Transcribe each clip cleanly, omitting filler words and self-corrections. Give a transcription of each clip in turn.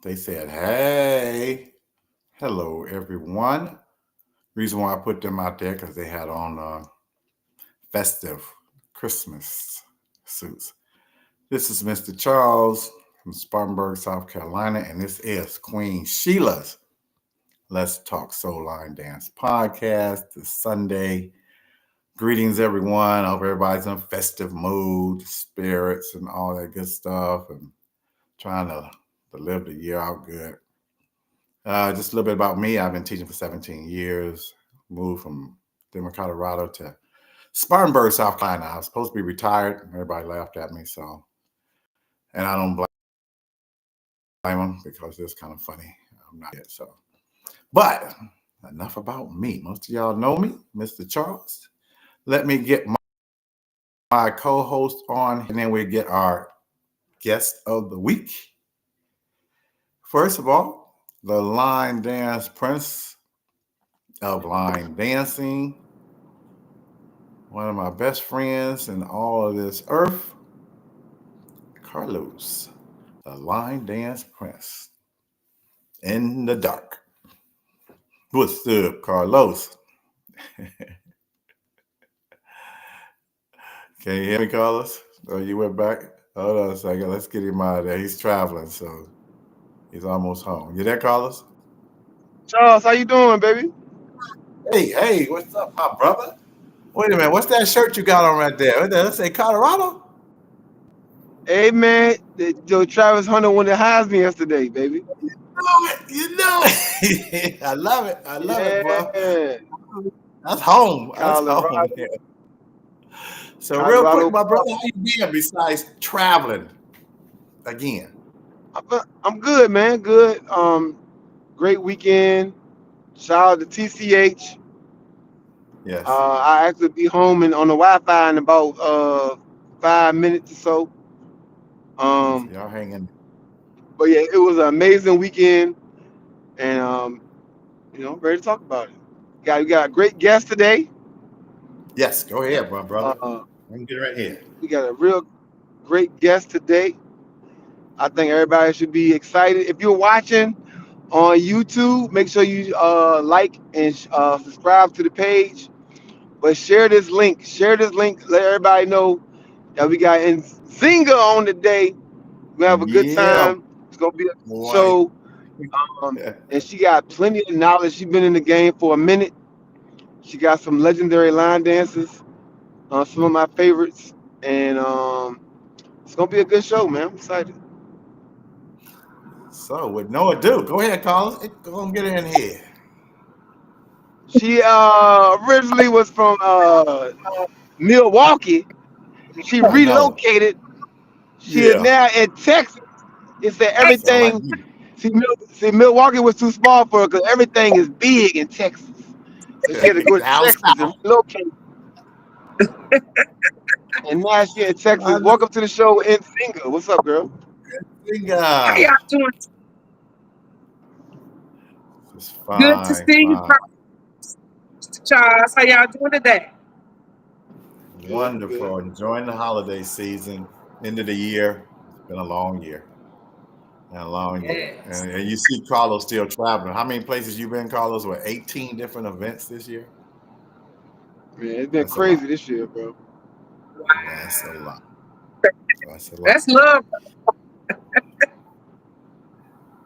They said, hey, hello, everyone. Reason why I put them out there because they had on festive Christmas suits. This is Mr. Charles from Spartanburg, South Carolina, and this is Queen Sheila's Let's Talk Soul Line Dance podcast this Sunday. Greetings, everyone. I hope everybody's in festive mood, spirits, and all that good stuff, and trying to live the year out good. Just a little bit about me. I've been teaching for 17 years. Moved from Denver, Colorado to Spartanburg, South Carolina. I was supposed to be retired. Everybody laughed at me, so and I don't blame them because it's kind of funny. I'm not yet, so. But enough about me. Most of y'all know me, Mr. Charles. Let me get my co-host on, and then we get our guest of the week. First of all, the line dance prince of line dancing, one of my best friends in all of this earth, Carlos, the line dance prince in the dark. What's up, Carlos? Can you hear me, Carlos? Oh, you went back? Hold on a second. Let's get him out of there. He's traveling, so he's almost home. You there, Carlos? Charles, how you doing, baby? Hey, what's up, my brother? Wait a minute. What's that shirt you got on right there? Let's say Colorado? Hey, man, Joe Travis Hunter won the Heisman yesterday, baby. You know it. I love it. I love it, bro. Yeah, That's home. That's home. Colorado, Yeah. So real quick, Colorado. my brother, how you been besides traveling again? I'm good, man. Good. Great weekend. Shout out to TCH. Yes. I actually be home and on the Wi-Fi in about 5 minutes or so. Yes, Um, y'all hanging. but yeah, it was an amazing weekend, and ready to talk about it. We got a great guest today. Yes, go ahead, my brother. Uh, I'm gonna get right here. we got a real great guest today. I think everybody should be excited. If you're watching on YouTube, make sure you like and subscribe to the page. But share this link. Share this link. Let everybody know that we got Nzinga on today. We have a good Yeah, time. It's gonna be a boy. show. And she got plenty of knowledge. She's been in the game for a minute. She got some legendary line dances. Some of my favorites. And it's gonna be a good show, man. I'm excited. So with no ado, go ahead, Carlos. Go and get in here. She originally was from Milwaukee. She I know. relocated. She is Yeah. now in Texas. It said Sound like everything. you. See, Milwaukee was too small for her because everything is big in Texas. So she had to go to Down Texas and south. relocate. And now she in I Texas. know. Welcome to the show, Nzinga. What's up, girl? How y'all Nzinga. doing? It's Good to fine, see you, fine. Mr. Charles. How y'all doing today? Good, good. Wonderful. Enjoying the holiday season. End of the year. It's been a long year. And a long year. Yes. And you see Carlos still traveling. How many places you been, Carlos? What, 18 different events this year? Man, it's been That's a lot. crazy this year, bro. That's a lot. That's a lot. That's love.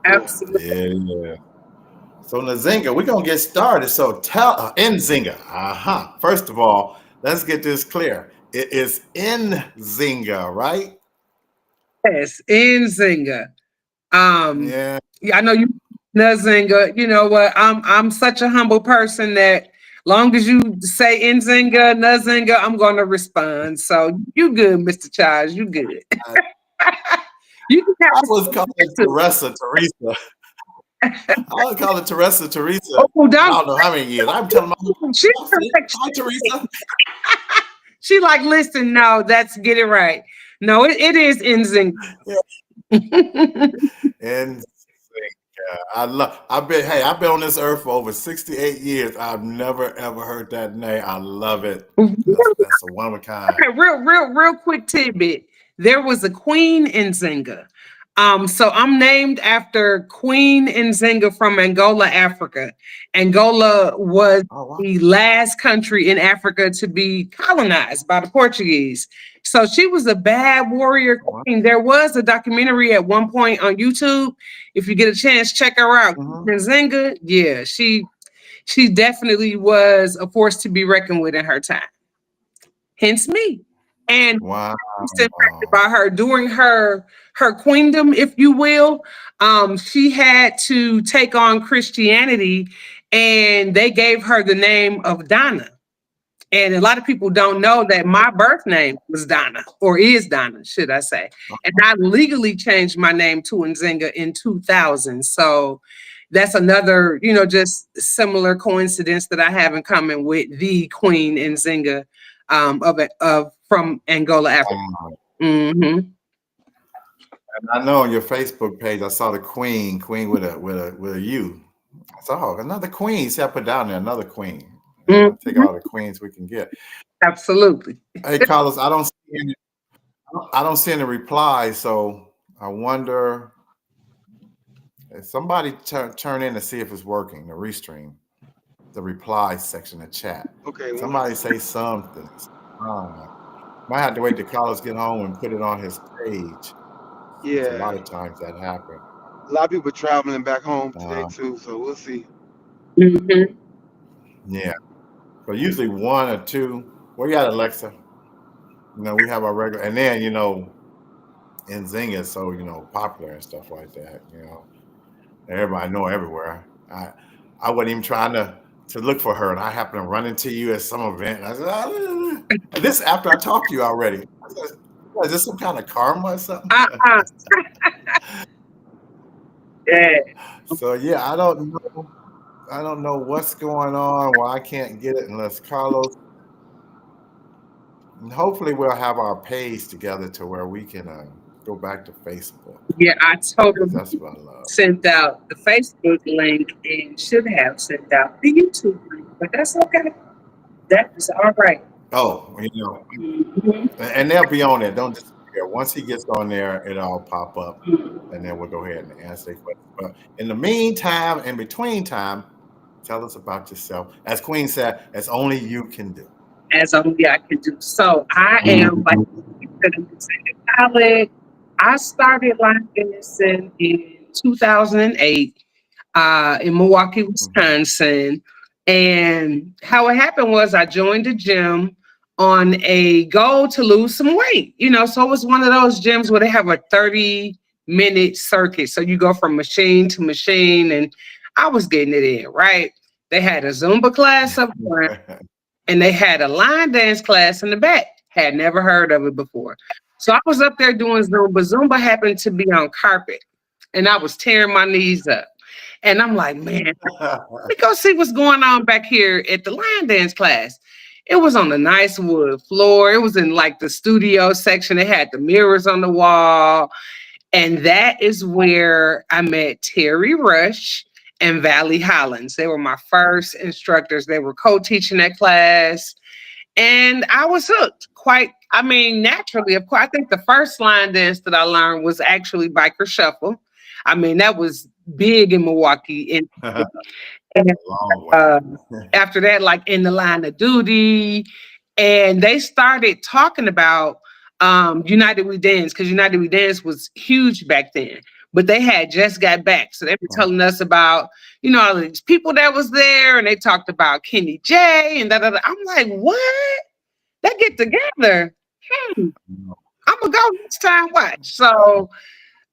Absolutely. Yeah. So Nzinga, we're gonna get started. So tell Nzinga. First of all, let's get this clear. It is Nzinga, right? Yes, Nzinga. Yeah. Yeah, I know you, Nzinga. You know what? I'm such a humble person that long as you say Nzinga, Nzinga, I'm gonna respond. So you good, Mr. Charles. You good. I, You can have I was respect calling too. Teresa. I was calling Teresa. Oh, I don't don't know how many years. I'm telling my she I said, correct. hi Teresa. She like, listen, no, that's get it right. No, it is Nzinga. Yeah. And I've been on this earth for over 68 years. I've never ever heard that name. I love it. That's a one of a kind. Okay, real quick tidbit. There was a queen in Nzinga. So I'm named after Queen Nzinga from Angola, Africa. Angola was Oh wow. the last country in Africa to be colonized by the Portuguese. So she was a bad warrior Wow. queen. There was a documentary at one point on YouTube. If you get a chance, check her out. Mm-hmm. Nzinga, yeah, she definitely was a force to be reckoned with in her time. Hence me. And Wow. impacted by her during her queendom, if you will. She had to take on Christianity, and they gave her the name of Donna. And a lot of people don't know that my birth name was Donna, or is Donna, should I say. And I legally changed my name to Nzinga in 2000. So that's another, just similar coincidence that I have in common with the Queen Nzinga of from Angola, Africa. Wow. Hmm. And I know on your Facebook page, I saw the queen with a U. I saw another queen. See, I put down there another queen. Take Hmm. all the queens we can get. Absolutely. Hey, Carlos, I don't see any replies, so I wonder if somebody turn in to see if it's working. The restream, the reply section, the chat. Okay, one Somebody say second. something. Might have to wait till Carlos get home and put it on his page. It's a Yeah, lot of times that happen. a lot of people traveling back home today Uh, too, so we'll see. Hmm. yeah, but usually one or two. Where you at, Alexa? We have our regular, and then Nzinga is so popular and stuff like that. Everybody know everywhere. I wasn't even trying to look for her, and I happened to run into you at some event. And I said, and this after I talked to you already. I said, is this some kind of karma or something? Uh-uh. Yeah. So yeah, I don't know what's going on. Well, I can't get it unless Carlos. And hopefully, we'll have our page together to where we can go back to Facebook Yeah, I because totally that's what I love. sent out the Facebook link and should have sent out the YouTube link, but that's okay. That is all right. Oh, Mhm. and they'll be on there. Don't disappear. Once he gets on there, it'll all pop up, and then we'll go ahead and answer their questions. But in the meantime, in between time, tell us about yourself. As Queen said, as only you can do. As only I can do. So I am, like you said, in college. I started line dancing in 2008 in Milwaukee, Mhm. Wisconsin. And how it happened was I joined a gym on a goal to lose some weight. So it was one of those gyms where they have a 30-minute circuit. So you go from machine to machine, and I was getting it in, right? They had a Zumba class up front, and they had a line dance class in the back. Had never heard of it before. So I was up there doing Zumba. Zumba happened to be on carpet, and I was tearing my knees up. And I'm like, man, let me go see what's going on back here at the line dance class. It was on a nice wood floor. It was in like the studio section. It had the mirrors on the wall. And that is where I met Terry Rush and Valley Hollins. They were my first instructors. They were co-teaching that class. And I was hooked naturally. Of course, I think the first line dance that I learned was actually Biker Shuffle. That was big in Milwaukee. A And long way. uh, after that, like in the line of duty, and they started talking about United We Dance, because United We Dance was huge back then. But they had just got back, so they were telling us about all these people that was there, and they talked about Kenny J and da da da. I'm like, what? They get together. Hmm, I'm gonna go next time. Watch. So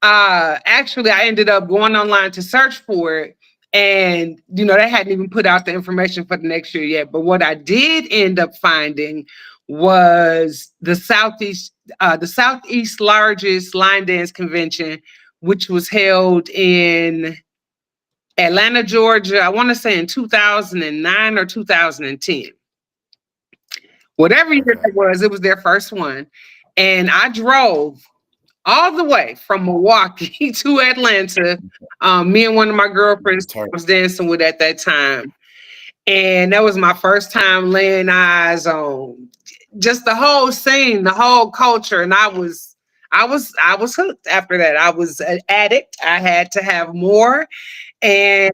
actually, I ended up going online to search for it, and they hadn't even put out the information for the next year yet. But what I did end up finding was the southeast largest line dance convention, which was held in Atlanta, Georgia. I want to say in 2009 or 2010, whatever year Okay. it was their first one, and I drove all the way from Milwaukee to Atlanta. Me and one of my girlfriends Turn. I was dancing with at that time. And that was my first time laying eyes on just the whole scene, the whole culture. And I was hooked after that. I was an addict. I had to have more. And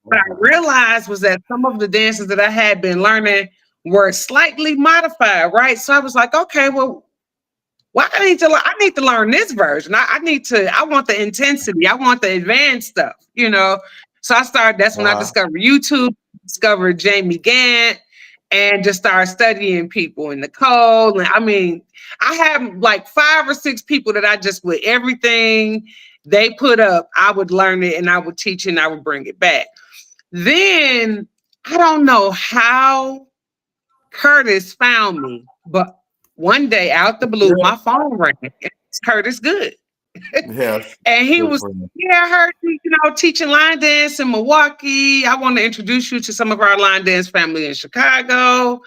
what I realized was that some of the dances that I had been learning were slightly modified, right? So I was like, okay, well, well, I need to learn this version. I want the intensity. I want the advanced stuff, you know. So that's when I Uh, discovered YouTube, discovered Jamie Gant, and just started studying people in the code. And I mean, I have like 5 or 6 people that I just with everything they put up, I would learn it and I would teach it and I would bring it back. Then I don't know how Curtis found me, but one day out the blue, yeah, my phone rang. It's Curtis Good. yes, And he good was, for you. yeah, I heard you, teaching line dance in Milwaukee. I want to introduce you to some of our line dance family in Chicago.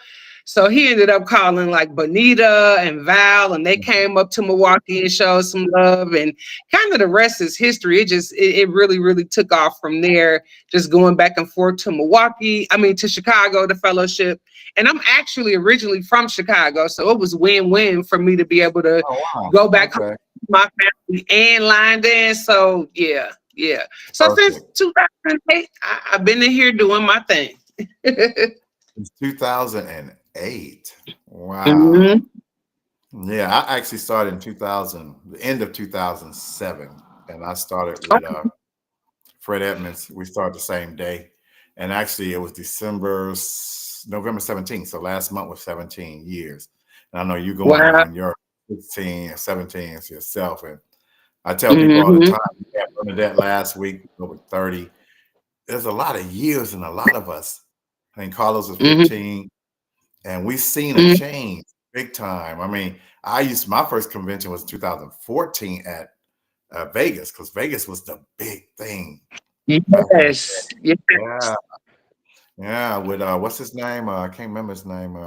So he ended up calling like Bonita and Val, and they came up to Milwaukee and showed some love. And kind of the rest is history. It really, really took off from there, just going back and forth to to Chicago, the fellowship. And I'm actually originally from Chicago. So it was win-win for me to be able to Oh wow. go back Okay. my family and line dance. So yeah, yeah. So since Perfect. 2008, I've been in here doing my thing. It's 2008. Wow. Mhm. Yeah, I actually started in 2000, the end of 2007, and I started with Okay. Fred Edmonds. We started the same day, and actually it was November 17th. So last month was 17 years. And I know you going Wow. on your 16, 17 yourself, and I tell people all the Hmm. time, we had Bernadette last week, over 30. There's a lot of years and a lot of us. I think Carlos was Hmm. 15, and we've seen a Hmm. change big time. I mean, my first convention was 2014 at Vegas, because Vegas was the big thing back in the Yes. Yes. day. Yeah, yeah. With what's his name? I can't remember his name. I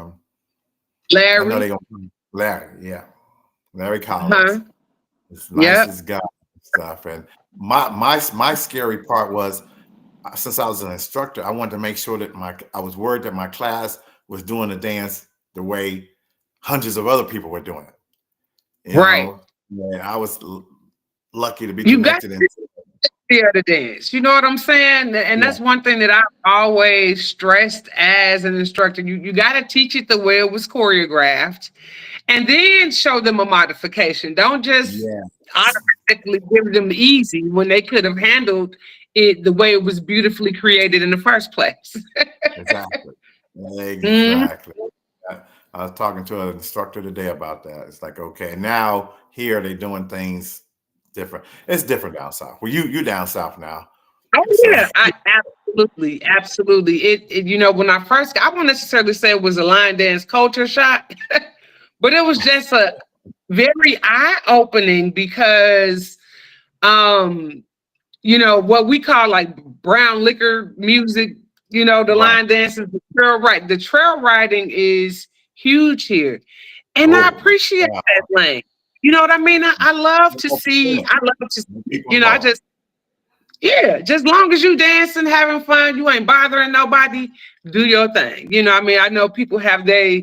know they Larry. gonna Larry. Yeah, Larry Huh. Collins. It's nice Yep. as guy and stuff. And my scary part was, since I was an instructor, I wanted to make sure that I was worried that my class was doing the dance the way hundreds of other people were doing it. You Right. know, and I was lucky to be You got connected into the other dance. You know what I'm saying? And yeah, that's one thing that I've always stressed as an instructor. You got to teach it the way it was choreographed and then show them a modification. Don't just yeah, automatically give them easy when they could have handled it the way it was beautifully created in the first place. exactly, Mhm. exactly. I, I was talking to an instructor today about that. It's like, okay, now here they doing things different. It's different down south. Well, you down south now, Oh so yeah, I absolutely, absolutely. When I won't necessarily say it was a line dance culture shock, but it was just a very eye opening because um what we call like brown liquor music, the right. line dances, the trail riding is huge here. And I Oh, appreciate yeah. that lane. You know what I mean? More percent. I love to More see it. people involved. Yeah, just long as you dancing, having fun, you ain't bothering nobody, do your thing. I know people have their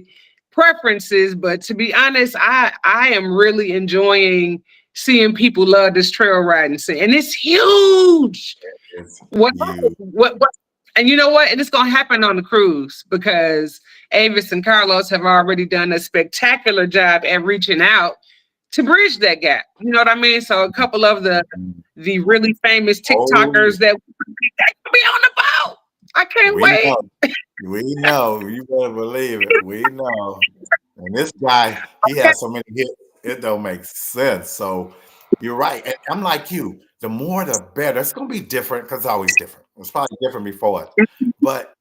preferences, but to be honest, I am really enjoying seeing people love this trail riding scene. And it's huge. It's What you. what and you know what? And it's gonna happen on the cruise because Avis and Carlos have already done a spectacular job at reaching out to bridge that gap. You know what I mean? So a couple of the really famous Oh, TikTokers that could be on the boat. I can't we wait. know. We know. You better believe it. We know. And this guy, he has so many hits, it don't make sense. So you're right. And I'm like you. The more the better. It's gonna be different because it's always different. It's probably different before it. But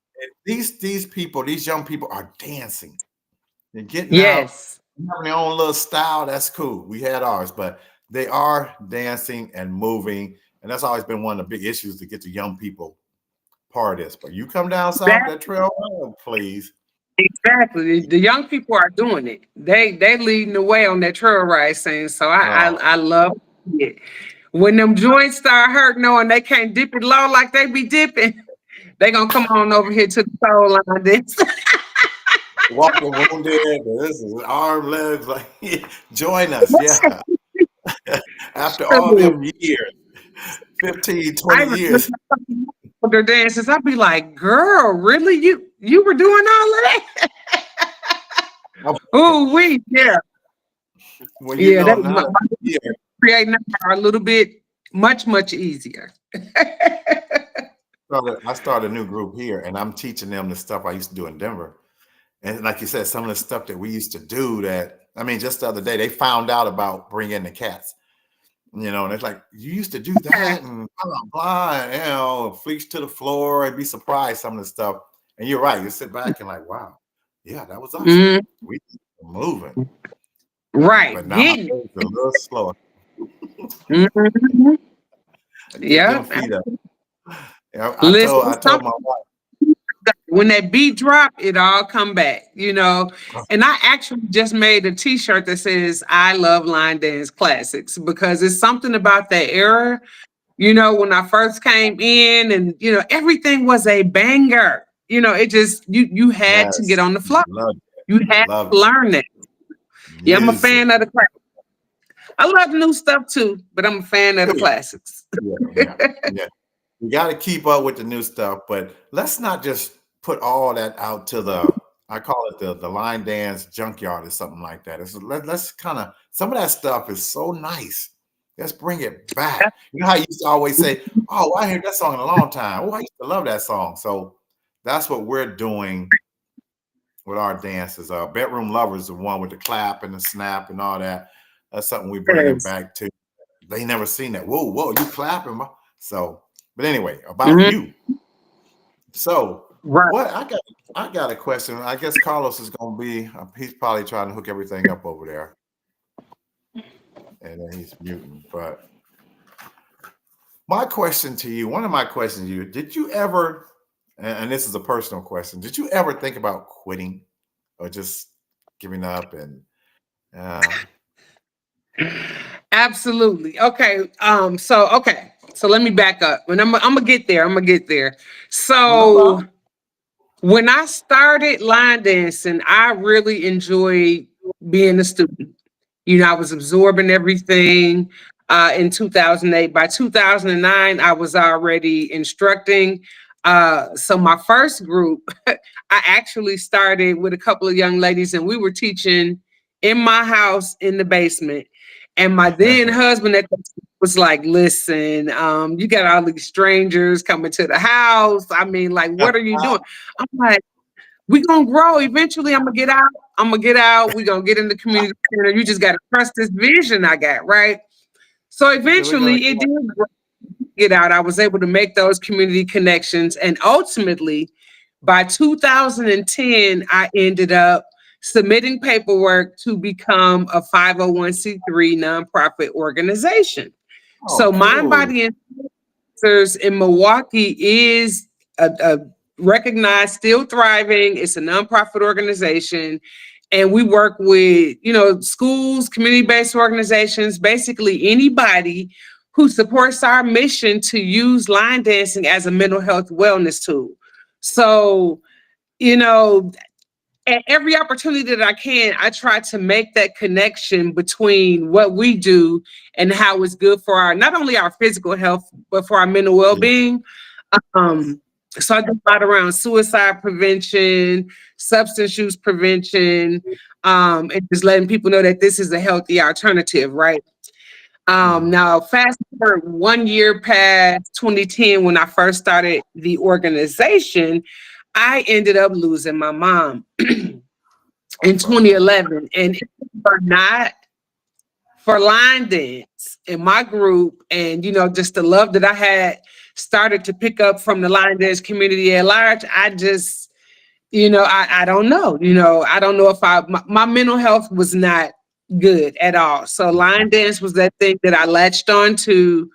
these people, these young people are dancing. They're getting out, Yes. having their own little style. That's cool. We had ours, but they are dancing and moving. And that's always been one of the big issues to get the young people part of this. But you come down south that trail, oh, please. Exactly. The young people are doing it. They leading the way on that trail ride scene. So Oh, I love it. When them joints start hurting and they can't dip it low like they be dipping, they gonna come on over here to the soul line this. walking wounded. This is arm, legs. Like, join us. Yeah. After all Shoot. them years, 15, I 20 remember years. their dances. I'd be like, "Girl, really? You were doing all of that?" Oh, yeah, Well, you yeah. know, That now my that yeah, creating are a little bit much easier. I started a new group here, and I'm teaching them the stuff I used to do in Denver. And like you said, some of the stuff that we used to do that, I mean, just the other day, they found out about bringing the cats, and it's like, you used to do that and blah, blah, blah, and, fleece to the floor and be surprised some of the stuff. And you're right. You sit back and like, wow, yeah, that was us. Mm, We were moving. But right, now my getting pace is a little slower. it. Mhm. I get them Yeah. feet up. Yeah, Listen, I told my when that beat drop, it all come back, you know. wife, And I actually just made a T-shirt that says "I love line dance classics" because it's something about that era. You know, when I first came in, and everything was a banger. It just you had to get yes, on the floor. loved You it. had Loved to it. learn that. Yeah, I'm a Music. fan of the classics. I love new stuff too, but I'm a fan of the classics. Yeah, yeah, yeah. We got to keep up with the new stuff, but let's not just put all that out to I call it the line dance junkyard or something like that. Let's kind of, some of that stuff is so nice. Let's bring it back. You know how you used to always say, "Oh, I heard that song in a long time. Oh, I used to love that song." So that's what we're doing with our dances. Bedroom Lovers, the one with the clap and the snap and all that. That's something we're bringing Yes. back to. They never seen that. Whoa, whoa, you clapping? So, but anyway, about Mhm. you. So, Right. what I got a question. I guess Carlos is going to be. He's probably trying to hook everything up over there, and then he's muting. But my question to you, one of my questions to you, did you ever? And this is a personal question. Did you ever think about quitting or just giving up? And uh, Absolutely. Okay. So let me back up. And I'm gonna get there. I'm gonna get there. no So problem. when I started line dancing, I really enjoyed being a student. I was absorbing everything in 2008. By 2009, I was already instructing. So my first group, I actually started with a couple of young ladies, and we were teaching in my house in the basement. And my then husband at the time was like, "Listen, you got all these strangers coming to the house. I mean, like, what are you doing?" I'm like, we gonna grow. Eventually, I'm gonna get out. I'm gonna get out. We gonna get in the community center. You just gotta trust this vision I got, right? So He said, "We're gonna eventually, it did get out. I was able to make those community connections, and ultimately, by 2010, I ended up submitting paperwork to become a 501c3 nonprofit organization. oh, So Mind, cool. Body, and in Milwaukee is a recognized, still thriving. It's a nonprofit organization. And we work with, schools, community-based organizations, basically anybody who supports our mission to use line dancing as a mental health wellness tool. So, you know, at every opportunity that I can, I try to make that connection between what we do and how it's good for our not only our physical health, but for our mental Yeah. well-being. Yes. Um, so I do a lot around suicide prevention, substance use prevention, and just letting people know that this is a healthy alternative, right? Mhm. Now, fast forward 1 year past 2010, when I first started the organization, I ended up losing my mom I'm in sorry to hear that. 2011. And if it were not for line dance in my group and, just the love that I had started to pick up from the line dance community at large, I just, I don't know. I don't know if my mental health was not good at all. So line dance was that thing that I latched on to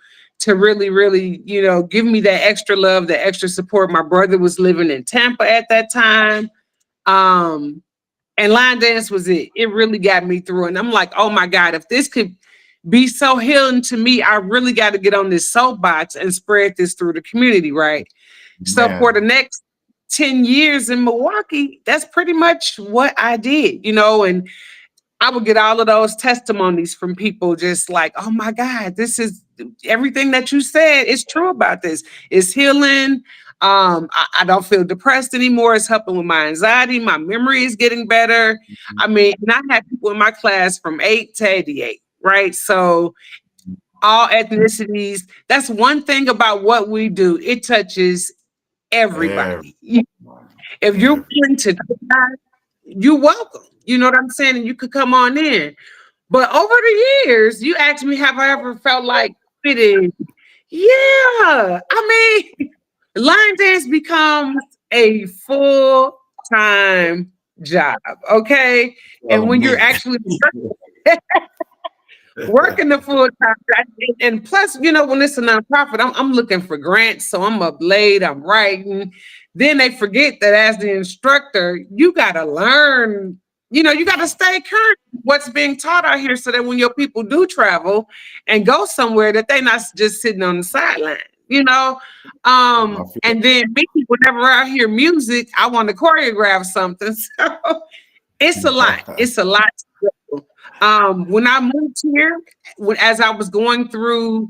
really, really, give me that extra love, that extra support. My brother was living in Tampa at that time. Um, and line dance was it. It really got me through. And I'm like, oh my God, if this could be so healing to me, I really got to get on this soapbox and spread this through the community, right? So for the Man. next 10 years in Milwaukee, that's pretty much what I did, and I would get all of those testimonies from people just like, oh my God, this is everything that you said is true about this. It's healing. I don't feel depressed anymore. It's helping with my anxiety. My memory is getting better. I mean, and I had people in my class from 8 to 88, right? So all ethnicities. That's one thing about what we do. It touches Every, everybody. If you're every, willing to try, you're welcome. You know what I'm saying? And you could come on in. But over the years, you asked me, have I ever felt like quitting? Yeah. I mean, line dance becomes a full time job. Okay. And telling when you're me. actually working the full time, and plus, you know, when it's a nonprofit, I'm looking for grants, so I'm up late, I'm writing. Then they forget that as the instructor, you got to learn. You know, you got to stay current with what's being taught out here, so that when your people do travel and go somewhere, that they're not just sitting on the sideline. You know, I feel and then me, whenever I hear music, I want to choreograph something. So it's a lot. It's a lot. When I moved here, as I was going through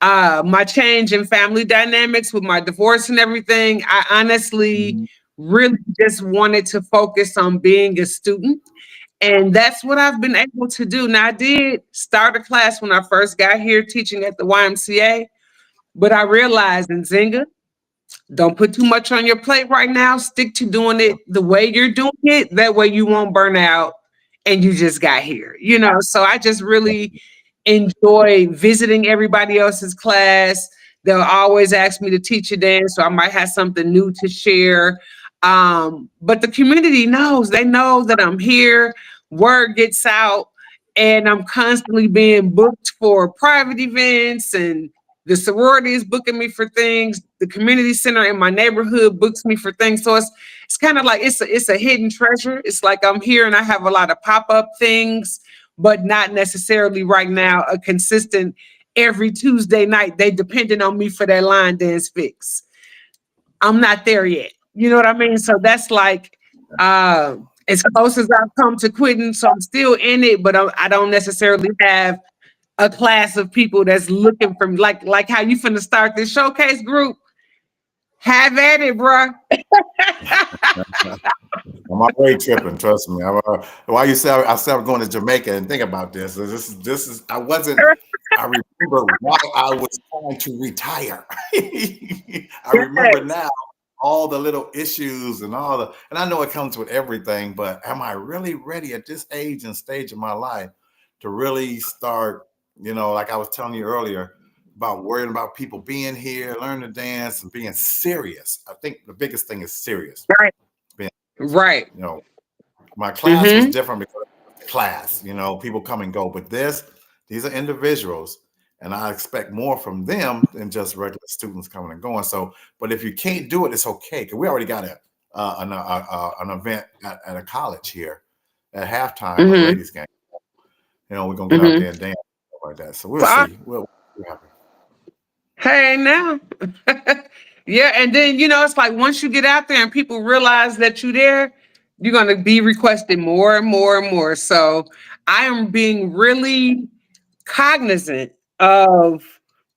my change in family dynamics with my divorce and everything, I honestly really just wanted to focus on being a student. And that's what I've been able to do. Now, I did start a class when I first got here teaching at the YMCA, but I realized in Nzinga, don't put too much on your plate right now. Stick to doing it the way you're doing it. That way you won't burn out and you just got here. You know, so I just really enjoy visiting everybody else's class. They'll always ask me to teach a dance, so I might have something new to share. But the community knows, they know that I'm here, word gets out, and I'm constantly being booked for private events, and the sorority is booking me for things. The community center in my neighborhood books me for things. So it's kind of like it's a hidden treasure. It's like I'm here and I have a lot of pop-up things, but not necessarily right now a consistent every Tuesday night. They depending on me for their line dance fix. I'm not there yet. You know what I mean? So that's like as close as I've come to quitting. So I'm still in it, but I don't necessarily have a class of people that's looking for me, like how you finna start this showcase group. Have at it, bruh. I'm already tripping. Trust me. Why you say I said I'm going to Jamaica and think about this? This is. I wasn't. I remember why I was trying to retire. I remember Yes. now all the little issues and all the. And I know it comes with everything, but am I really ready at this age and stage of my life to really start? You know, like I was telling you earlier about worrying about people being here, learning to dance, and being serious. I think the biggest thing is serious. Right. Being Right. you know, my class was Mm-hmm. different because of the class, people come and go, but these are individuals, and I expect more from them than just regular students coming and going. So, but if you can't do it, it's okay because we already got an event at a college here at halftime of the Mm-hmm. ladies' game. We're gonna get out Mm-hmm. there and dance stuff like that. So we'll So see. We'll see what happens. hey now. Yeah, and then it's like once you get out there and people realize that you're there, you're gonna be requested more and more and more. So I am being really cognizant of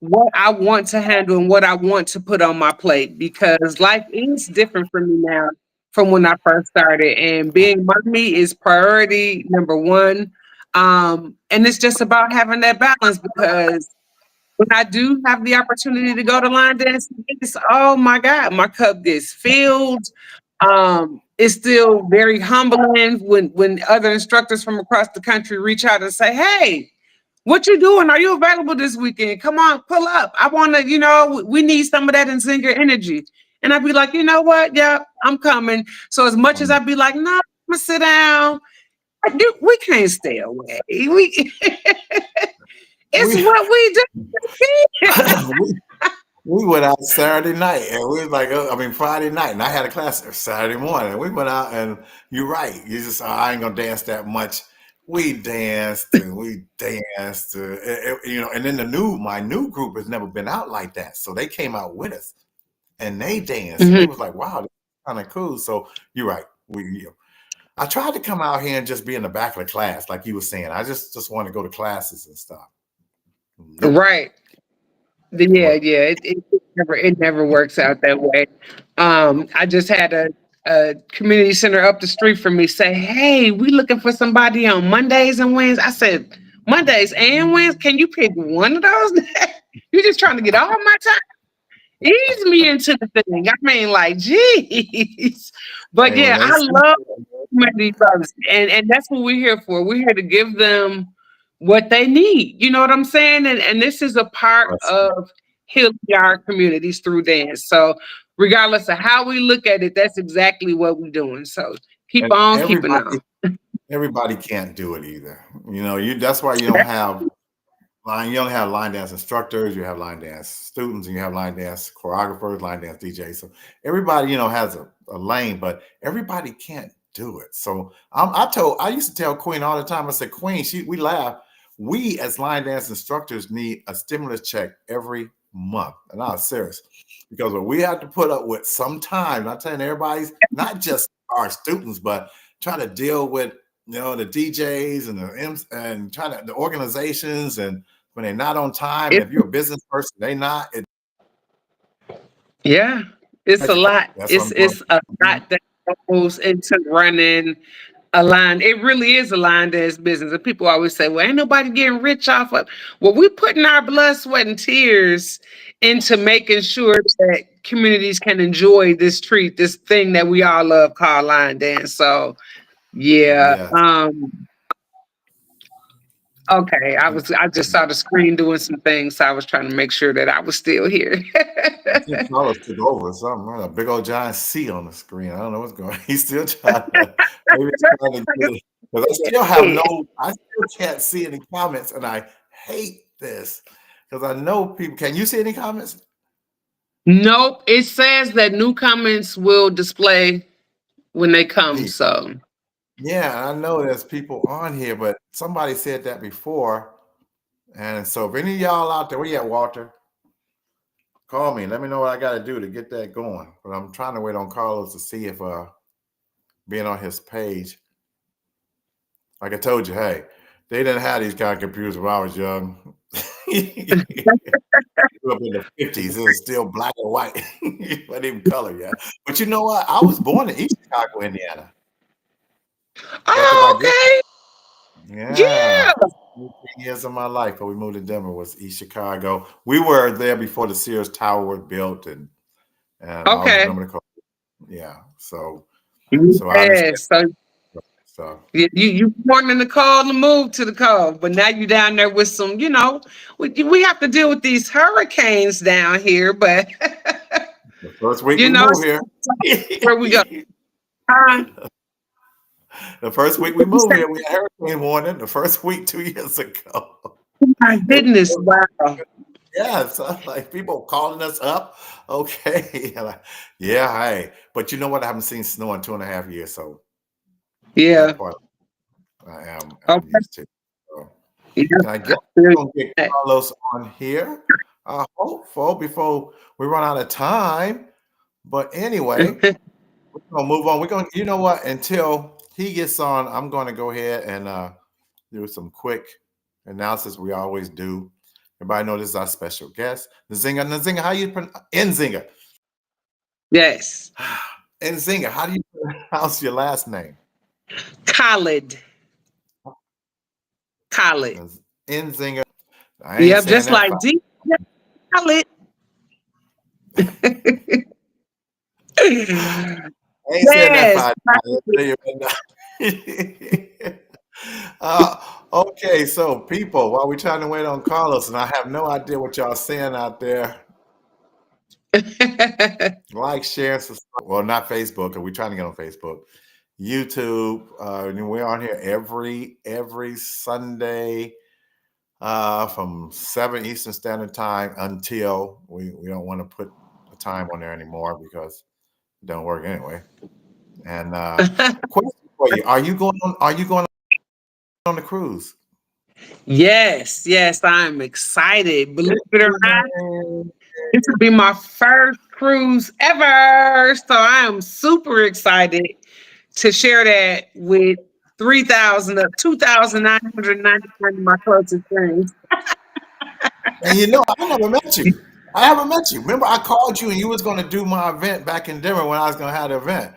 what I want to handle and what I want to put on my plate because life is different for me now from when I first started. And being mommy is priority number one. And it's just about having that balance because when I do have the opportunity to go to line dance, it's oh my God, my cup gets filled. It's still very humbling when other instructors from across the country reach out and say, "Hey, what you doing? Are you available this weekend? Come on, pull up. I want to, we need some of that Nzinga energy." And I'd be like, you know what? Yeah, I'm coming. So as much as Um, I'd be like, no, I'm gonna sit down. We can't stay away. It's we what we do. we we went out Saturday night, and we was like, Friday night, and I had a class Saturday morning. We went out, and you're right. You just, I ain't gonna dance that much. We danced and we danced, and then my new group has never been out like that, so they came out with us and they danced, and Mhm. they was like, wow, this is kind of cool. So you're right. I tried to come out here and just be in the back of the class, like you were saying. I just want to go to classes and stuff. Nope. Right. Didn't Yeah, work. yeah. It never works out that way. I just had a community center up the street from me say, "Hey, we looking for somebody on Mondays and Wednesdays." I said, "Mondays and Wednesdays? Can you pick one of those? You're just trying to get all my time. Ease me into the thing." I mean, like, geez. But Hey, when yeah, they I see love community service, and that's what we're here for. We're here to give them what they need. You know what I'm saying? And this is a part us, of healing our communities through dance. So regardless of how we look at it, that's exactly what we're doing. So keep and on keeping everybody can't do it either. That's why you don't have line. You don't have line dance instructors. You have line dance students, and you have line dance choreographers, line dance DJs. So everybody, has a lane, but everybody can't do it. So I used to tell Queen all the time. I said, Queen, we laugh. We as line dance instructors need a stimulus check every month, and I'm serious because what we have to put up with sometimes. I'm telling everybody's not just our students, but trying to deal with the DJs and the M's and trying to the organizations and when they're not on time, and it. if you're a business person, they not. Yeah, it's a lot. That's what It's I'm doing. it's a lot that goes into running a line. It really is a line dance business. And people always say, "Well, ain't nobody getting rich off of." Well, we're putting our blood, sweat, and tears into making sure that communities can enjoy this treat, this thing that we all love called line dance. So yeah. Yes. Okay. I just saw the screen doing some things, so I was trying to make sure that I was still here. I think Carlos took over or something. Right? A big old giant C on the screen. I don't know what's going on. He's still trying to, maybe he's trying to get it. Because I still can't see any comments, and I hate this because I know people. Can you see any comments? Nope. It says that new comments will display when they come. Hey, So yeah, I know there's people on here, but somebody said that before. And so if any of y'all out there, where you at, Walter? Call me. Let me know what I got to do to get that going. But I'm trying to wait on Carlos to see if being on his page, like I told you, hey, they didn't have these kind of computers when I was young. Grew up in the 50s. It was still black and white. Wasn't even color yet. But you know what? I was born in East Chicago, Indiana. What did I oh, get? okay. Yeah. Yeah. 18 years of my life before we moved to Denver was East Chicago. We were there before the Sears Tower was built, and I always Okay. remember the. Yeah. So I understand. Yes. So So you wanting the call to move to the call, but now you down there with some, we have to deal with these hurricanes down here, but the first week you we know, moved it's here. where we go. Huh? The first week we moved here, we had hurricane warning. The first week 2 years ago. My It goodness, was, wow. yeah, so like people calling us up. Okay. Like, yeah, hey. But you know what? I haven't seen snow in 2.5 years, so that Yeah. part I'm Okay. used to. So, Yeah. and I guess I feel we're gonna get that. Carlos on here. Hopeful before we run out of time. But anyway, we're gonna move on. We're gonna, you know what? Until he gets on, I'm gonna go ahead and do some quick analysis we always do. Everybody know this is our special guest, Nzinga. How you pronounce Nzinga? Yes. Nzinga, how do you pronounce your last name? Khalid. Khalid. Nzinga. I ain't Yep, saying just that. like D. Khalid. I ain't saying that Yes. 5 times. I'll tell you right now. Okay, so people, while we're trying to wait on Carlos, and I have no idea what y'all saying out there, like, share, subscribe. Well, not Facebook, because we're trying to get on Facebook. YouTube. And we're on here every Sunday from 7 Eastern Standard Time until we don't want to put a time on there anymore because it don't work anyway. And question for you: Are you going on the cruise? Yes, I'm excited. Believe it or not, Yay. this will be my first cruise ever. So I am super excited to share that with 3,000 of 2,999 of my closest friends. And you know, I never met you. I haven't met you. Remember, I called you and you was going to do my event back in Denver when I was going to have the event,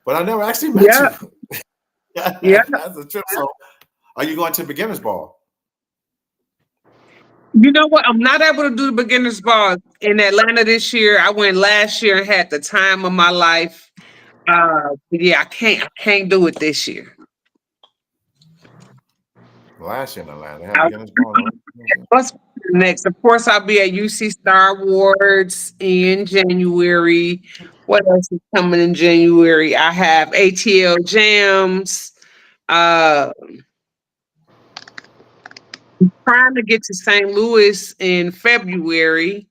but I never actually met Yeah, you. yeah. That's a trip. So, are you going to beginners ball? You know what? I'm not able to do the beginners ball in Atlanta this year. I went last year and had the time of my life. But yeah, I can't do it this year. Last year in Atlanta, they had beginners ball. In Atlanta. What's next? Of course, I'll be at UC Star Awards in January. What else is coming in January? I have ATL Jams. Uh, trying to get to St. Louis in February.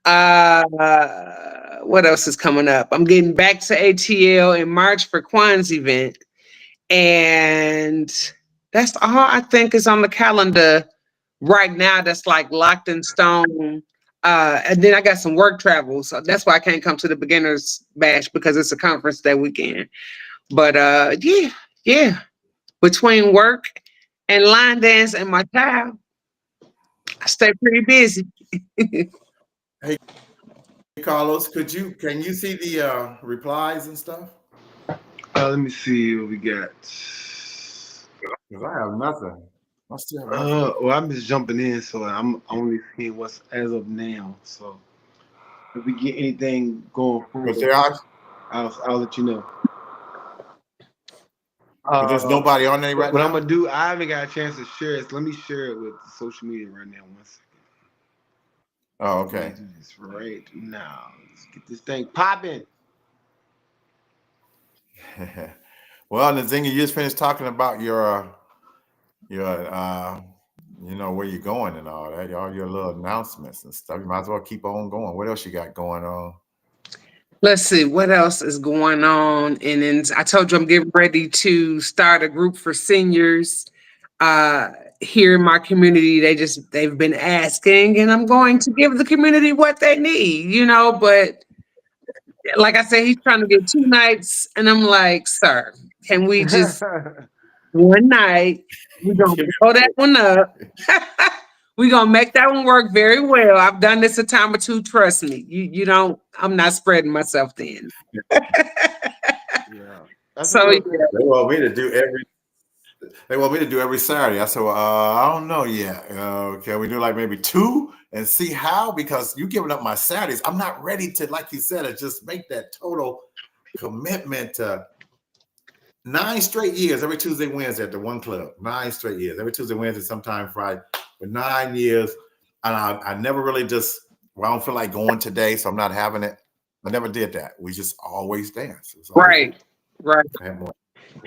What else is coming up? I'm getting back to ATL in March for Quan's event, and that's all I think is on the calendar right now that's like locked in stone. And then I got some work travel, so that's why I can't come to the beginners bash because it's a conference that weekend. But yeah, yeah. Between work and line dance and my child, I stay pretty busy. Hey, Carlos, can you see the replies and stuff? Let me see what we got. Because I have nothing. I still have nothing. Well, I'm just jumping in, so I'm only seeing what's as of now. So if we get anything going Because forward, there are, I'll let you know. but there's Uh, nobody on there right what I'm now. gonna do, I haven't got a chance to share it. So let me share it with social media right now. 1 second. Oh, Let me okay. do this right now. Let's get this thing popping. Well, Nzinga, you just finished talking about your where you're going and all that, all your little announcements and stuff. You might as well keep on going. What else you got going on? Let's see what else is going on. And then I told you I'm getting ready to start a group for seniors uh here in my community. They've been asking, and I'm going to give the community what they need, but like I said, he's trying to get 2 nights, and I'm like, sir, can we just one night? We're gonna blow that one up. We're gonna make that one work very well. I've done this a time or two, trust me. You don't I'm not spreading myself thin. Yeah, that's a So real yeah, thing. They want me to do every Saturday. I said, well, I don't know yet. Can we do like maybe two and see how? Because you giving up my Saturdays. I'm not ready to, like you said, to just make that total commitment to 9 straight years, every Tuesday, Wednesday at the one club. 9 straight years, every Tuesday, Wednesday, sometime Friday, for 9 years. And I never really just, well, I don't feel like going today, so I'm not having it. I never did that. We just always dance. It was always right, dance. right. I had more.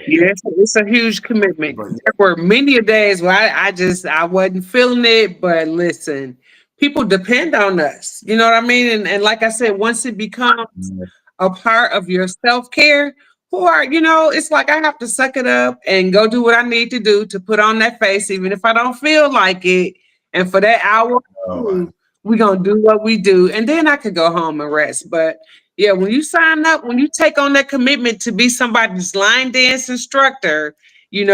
Yeah, it's a huge commitment. But There were many a days where I wasn't feeling it, but listen, people depend on us. You know what I mean? And like I said, once it becomes yeah, a part of your self-care, it's like I have to suck it up and go do what I need to do to put on that face, even if I don't feel like it. And for that hour or oh, two, we're gonna do what we do, and then I could go home and rest. But yeah, when you sign up, when you take on that commitment to be somebody's line dance instructor, you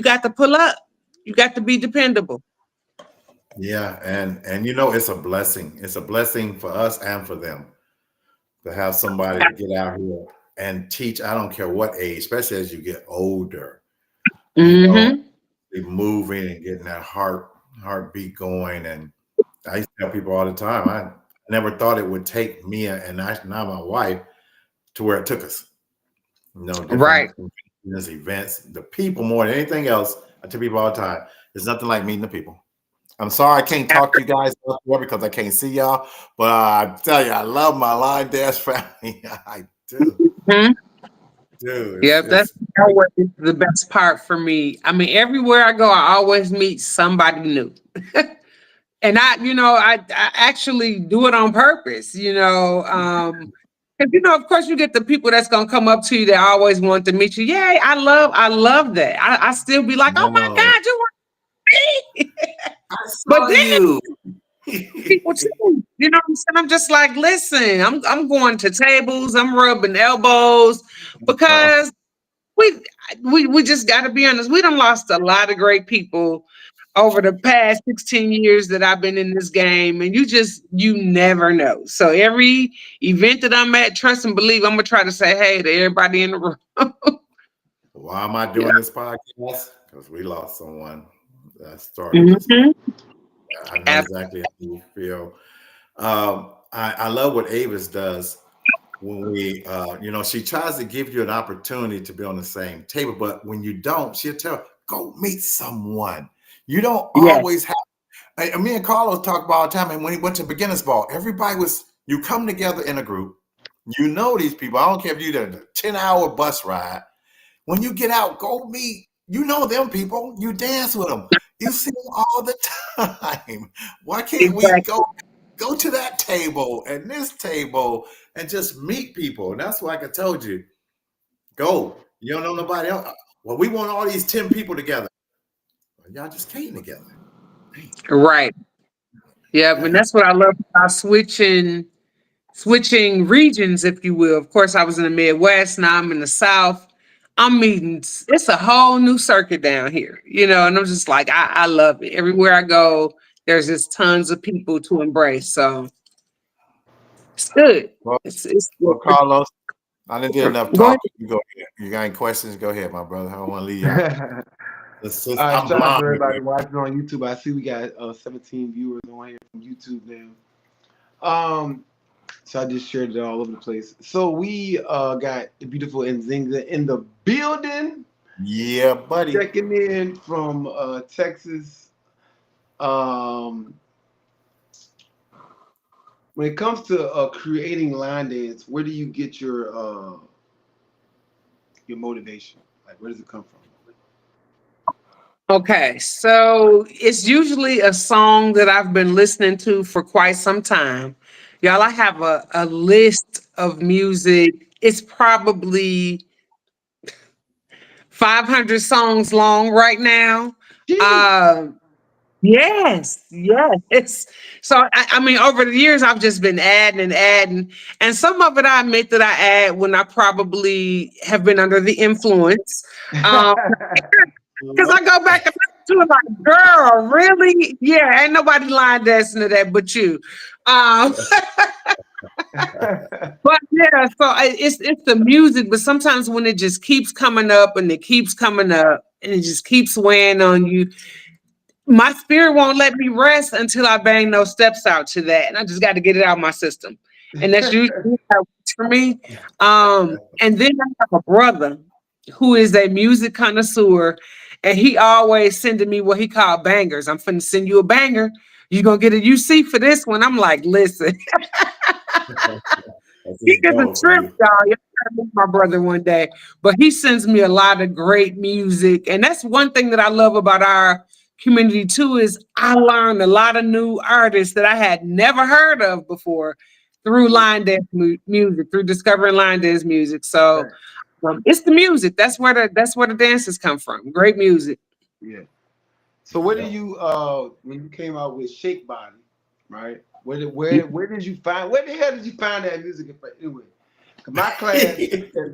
got to pull up. You got to be dependable. yeah, and it's a blessing. It's a blessing for us and for them to have somebody to get out here and teach. I don't care what age, especially as you get older. You know, Mm-hmm. be moving and getting that heartbeat going. And I used to tell people all the time, I never thought it would take me and now my wife to where it took us. Different Right. events, the people more than anything else. I tell people all the time, there's nothing like meeting the people. I'm sorry I can't talk to you guys because I can't see y'all, but I tell you, I love my line dance family. I do, Mhm. do. Yep, that's It's always the best part for me. I mean, everywhere I go, I always meet somebody new. And I actually do it on purpose, 'cause, of course you get the people that's gonna come up to you that always want to meet you. Yay, I love that. I still be like, oh my no. God, you want me? I But saw then you. people too, you know what I'm saying? I'm just like, listen, I'm going to tables, I'm rubbing elbows Oh, because we we just got to be honest. We done lost a lot of great people over the past 16 years that I've been in this game, and you never know. So every event that I'm at, trust and believe, I'm gonna try to say hey to everybody in the room. Why am I Yeah. doing this podcast? Because we lost someone that started this. Hmm. I know exactly how you feel. I love what Avis does when she tries to give you an opportunity to be on the same table, but when you don't, she'll tell, go meet someone. You don't Yes, always have. Me and Carlos talk about all the time, and when he went to beginners ball, you come together in a group. You know these people. I don't care if you did a 10-hour bus ride. When you get out, go meet. You know them people. You dance with them. You see them all the time. Why can't we exactly. go to that table and this table and just meet people? And that's why I told you, go. You don't know nobody else. Well, we want all these 10 people together. Well, y'all just came together. Dang. Right. Yeah, and Yeah. that's what I love about switching regions, if you will. Of course, I was in the Midwest. Now I'm in the South. I'm meeting. It's a whole new circuit down here, and I'm just like, I love it. Everywhere I go, there's just tons of people to embrace. So it's good. Well, It's well, good. Carlos, I didn't do enough Go ahead. talking. You go ahead. You got any questions? Go ahead, my brother. I don't want to leave you All out. right, I'm shout out to blind everybody here. watching on YouTube. I see we got 17 viewers on here from YouTube now. So I just shared it all over the place. So we got the beautiful Nzinga in the building, Yeah, buddy. checking in from Texas. Um, when it comes to creating line dance, where do you get your motivation? Like, where does it come from? Okay, so it's usually a song that I've been listening to for quite some time. Y'all, I have a list of music. It's probably 500 songs long right now. Jeez. Um, yes, yes. I mean, over the years, I've just been adding and adding. And some of it I admit that I add when I probably have been under the influence. Um, Because I go back and listen to it like, girl, really? Yeah, ain't nobody line dancing to that but you. Um, but yeah, so it's the music, but sometimes when it just keeps coming up and it keeps coming up and it just keeps weighing on you, my spirit won't let me rest until I bang those steps out to that. And I just got to get it out of my system. And that's usually how it works for me. And then I have a brother who is a music connoisseur, and he always sending me what he called bangers. I'm finna send you a banger. You gonna get a UC for this one? I'm like, listen, That's he just gets a go for trip, you. y'all. Y'all gotta meet my brother one day. But he sends me a lot of great music. And that's one thing that I love about our community too, is I learned a lot of new artists that I had never heard of before through line dance music, through discovering line dance music. So Right. it's the music. That's where the dances come from. Great music. Yeah. So where did Yeah. you when you came out with Shake Body, right? Where did you find where the hell did you find that music anyway? 'Cause my class and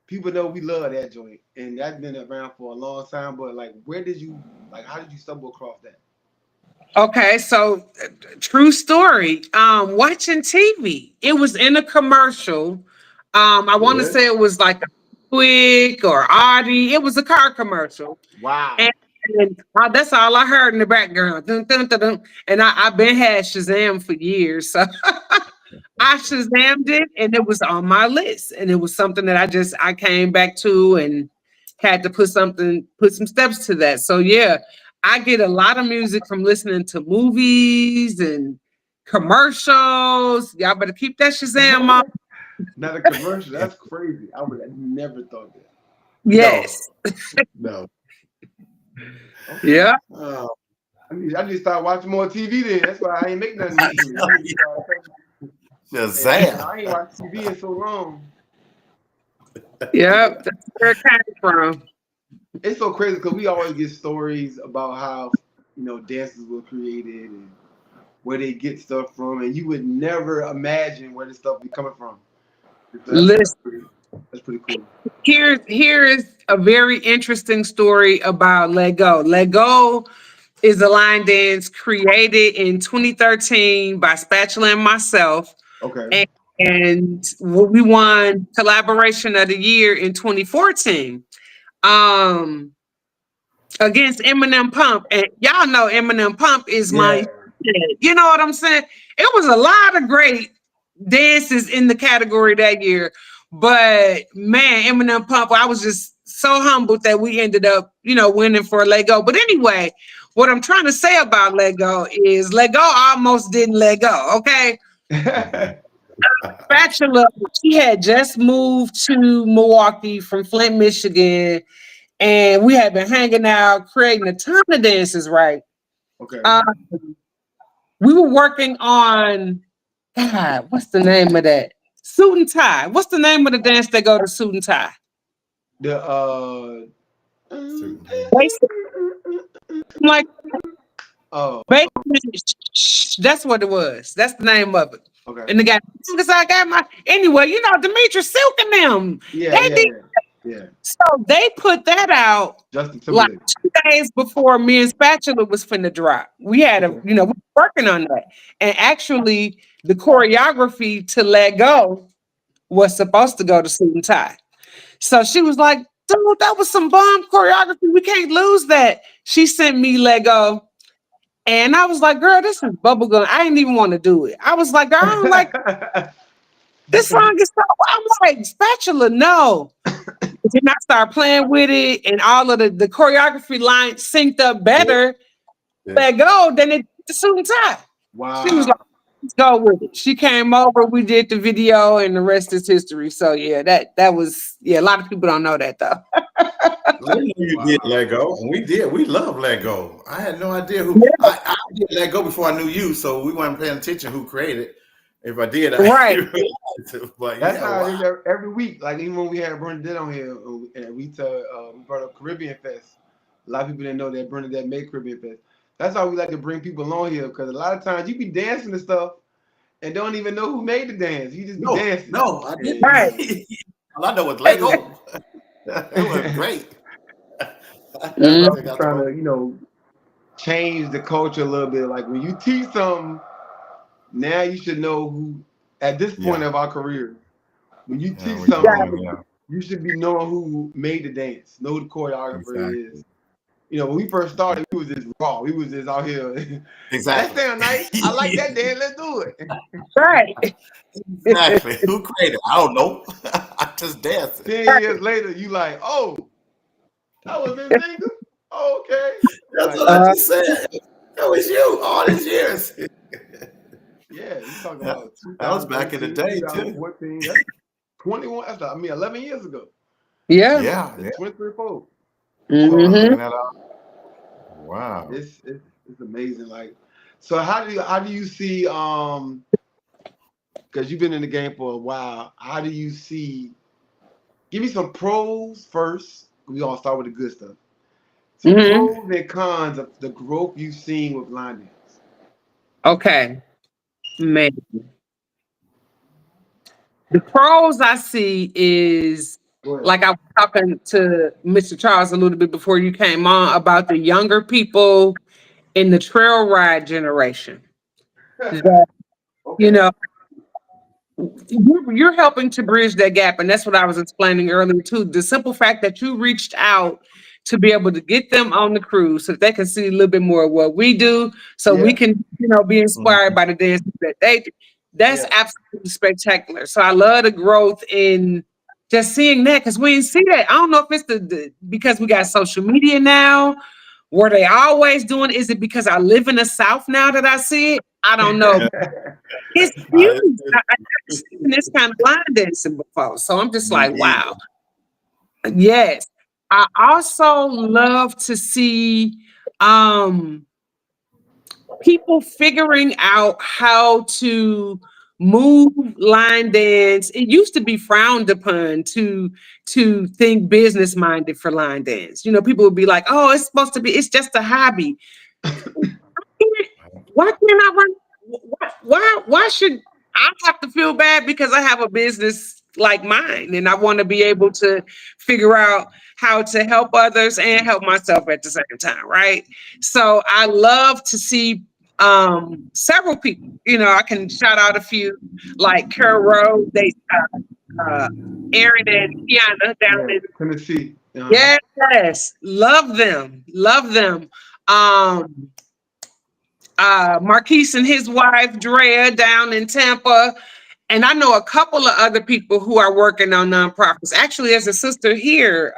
people know we love that joint and that's been around for a long time. But like where did you like how did you stumble across that? Okay, so true story. Watching TV. It was in a commercial. I want to Good. say it was like a Quick or Audi. It was a car commercial. And, Wow. and that's all I heard in the background. Dun, dun, dun, dun. And I've been had Shazam for years. So I Shazammed it and it was on my list. And it was something that I came back to and had to put some steps to that. So yeah, I get a lot of music from listening to movies and commercials. Y'all better keep that Shazam on. Not a commercial. That's crazy. I would have never thought that. No, Yes. no. Okay. Yeah. Oh, I need to start watching more TV then. That's why I ain't make nothing recently. I need to start and Shazam. I ain't watched TV in so long. Yep. That's where it came from. It's so crazy because we always get stories about how dances were created and where they get stuff from, and you would never imagine where this stuff be coming from. So that's Listen. crazy. That's pretty cool. Here is a very interesting story about Lego. Lego is a line dance created in 2013 by Spatula and myself, Okay. and, and we won collaboration of the year in 2014. Um, against Eminem Pump. And y'all know Eminem Pump is Yeah. my shit. You know what I'm saying? It was a lot of great dances in the category that year. But man, Eminem Pump, I was just so humbled that we ended up, winning for Lego. But anyway, what I'm trying to say about Lego is Lego almost didn't let go. Okay. Spatula, she had just moved to Milwaukee from Flint, Michigan, and we had been hanging out, creating a ton of dances, right? Okay. Um, we were working on, God, what's the name of that? Suit and tie. What's the name of the dance that go to suit and tie? The Suit and tie. Basic, like oh, basic, that's what it was. That's the name of it. okay. And the guy, because I got my anyway, Demetrius Silk and them. Yeah, They yeah, did yeah. Yeah. so they put that out Justin like Timberlake. 2 days before me and Spatula was finna drop. We had Okay. we were working on that. And actually, the choreography to Let Go was supposed to go to Suit and Tie. So she was like, dude, that was some bomb choreography. We can't lose that. She sent me Let Go. And I was like, girl, this is bubblegum. I didn't even want to do it. I was like, girl, I don't like this song is so I'm like, Spatula, no. Then I started playing with it, and all of the choreography lines synced up Yeah, better. yeah. Let go than it the suit and tie. She was like, Wow. "Let's go with it." She came over, we did the video, and the rest is history. So yeah, that was A lot of people don't know that though. I didn't know you did Wow. Lego, and we did. We love Lego. I had no idea who Yeah, I did Lego before I knew you, so we weren't paying attention who created. If I did, I right. didn't realize it. But That's yeah, how it is wow. every week. Like even when we had Bernadette on here, and we brought up Caribbean Fest. A lot of people didn't know that Bernadette made Caribbean Fest. That's how we like to bring people on here because a lot of times you be dancing and stuff and don't even know who made the dance. You just be No, dancing. no, I Right. And didn't. All I know was Right. Lego. It was great. that's Mm, I why think we're I trying told to, change the culture a little bit. Like when you teach something, now you should know who. At this point yeah, of our career, when you yeah, teach we're yeah, something, growing. Yeah, you should be knowing who made the dance, know who the choreographer is. exactly, When we first started, we was just raw. We was just out here. That exactly, sound nice. I like that dance. Let's do it. right. exactly. Who created? I don't know. I just dancing. 10 years later, you like, oh, that was Nzinga. Oh, okay. That's Like, what I just said. That was you all these years. yeah, you talking That about was back in the 2013, day too. 2014. That's 21. I mean, 11 years ago. Yeah. Yeah, That's yeah. 23, 4. Wow, So Hmm. looking at all. Wow. it's amazing. Like, so how do you see because you've been in the game for a while, how do you see give me some pros first. We all start with the good stuff. Some Hmm. pros and cons of the growth you've seen with line dance. Okay. Man. The pros I see is Go ahead. like I was talking to Mr. Charles a little bit before you came on about the younger people in the trail ride generation. That, you Okay. know, you're helping to bridge that gap. And that's what I was explaining earlier too. The simple fact that you reached out to be able to get them on the cruise so that they can see a little bit more of what we do, so we Yeah. can, be inspired Mhm. by the dances that they do. That's Yeah. absolutely spectacular. So I love the growth in just seeing that because we didn't see that. I don't know if it's because we got social media now. Were they always doing? Is it because I live in the South now that I see it? I don't know. It's I, huge. I've never seen this kind of line dancing before. So I'm just me like, either. wow. Yes. I also love to see um people figuring out how to move line dance. It used to be frowned upon to think business minded for line dance. People would be like, "Oh, it's just a hobby." Why can't I run? Why should I have to feel bad because I have a business like mine, and I want to be able to figure out how to help others and help myself at the same time, right? So I love to see several people. I can shout out a few like Carol Rowe, they uh Aaron and Kiana down Yeah, in Tennessee. yes, love them, love them. Um Marquise and his wife Drea down in Tampa. And I know a couple of other people who are working on nonprofits. Actually, there's a sister here,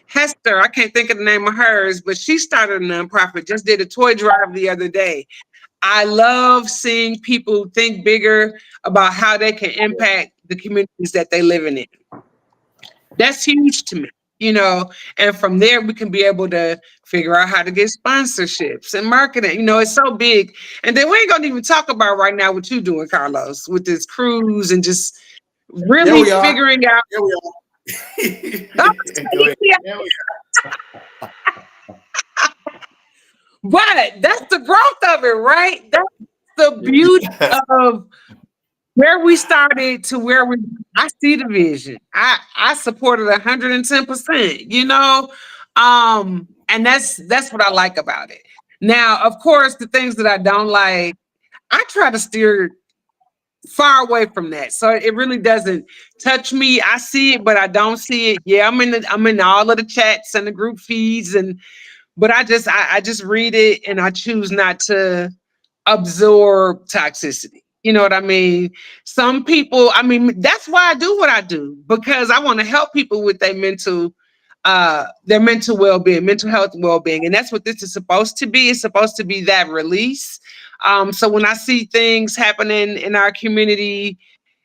Hester. I can't think of the name of hers, but she started a nonprofit, just did a toy drive the other day. I love seeing people think bigger about how they can impact the communities that they live in. That's huge to me, you know. And from there, we can be able to figure out how to get sponsorships and marketing. It's so big. And then we ain't gonna even talk about right now what you doing, Carlos, with this cruise and just Yeah, really we are. figuring out. Yeah, we Oh, are. Go ahead. yeah, Yeah, we but that's the growth of it, right? That's the beauty are. of where we started to where we. I see the vision. I supported 110%. And that's what I like about it. Now, of course, the things that I don't like, I try to steer far away from that. So it really doesn't touch me. I see it, but I don't see it. Yeah, I'm in all of the chats and the group feeds, but I just read it and I choose not to absorb toxicity. You know what I mean? Some people, that's why I do what I do, because I want to help people with their mental well-being, mental health well-being. And that's what this is supposed to be. It's supposed to be that release. So when I see things happening in our community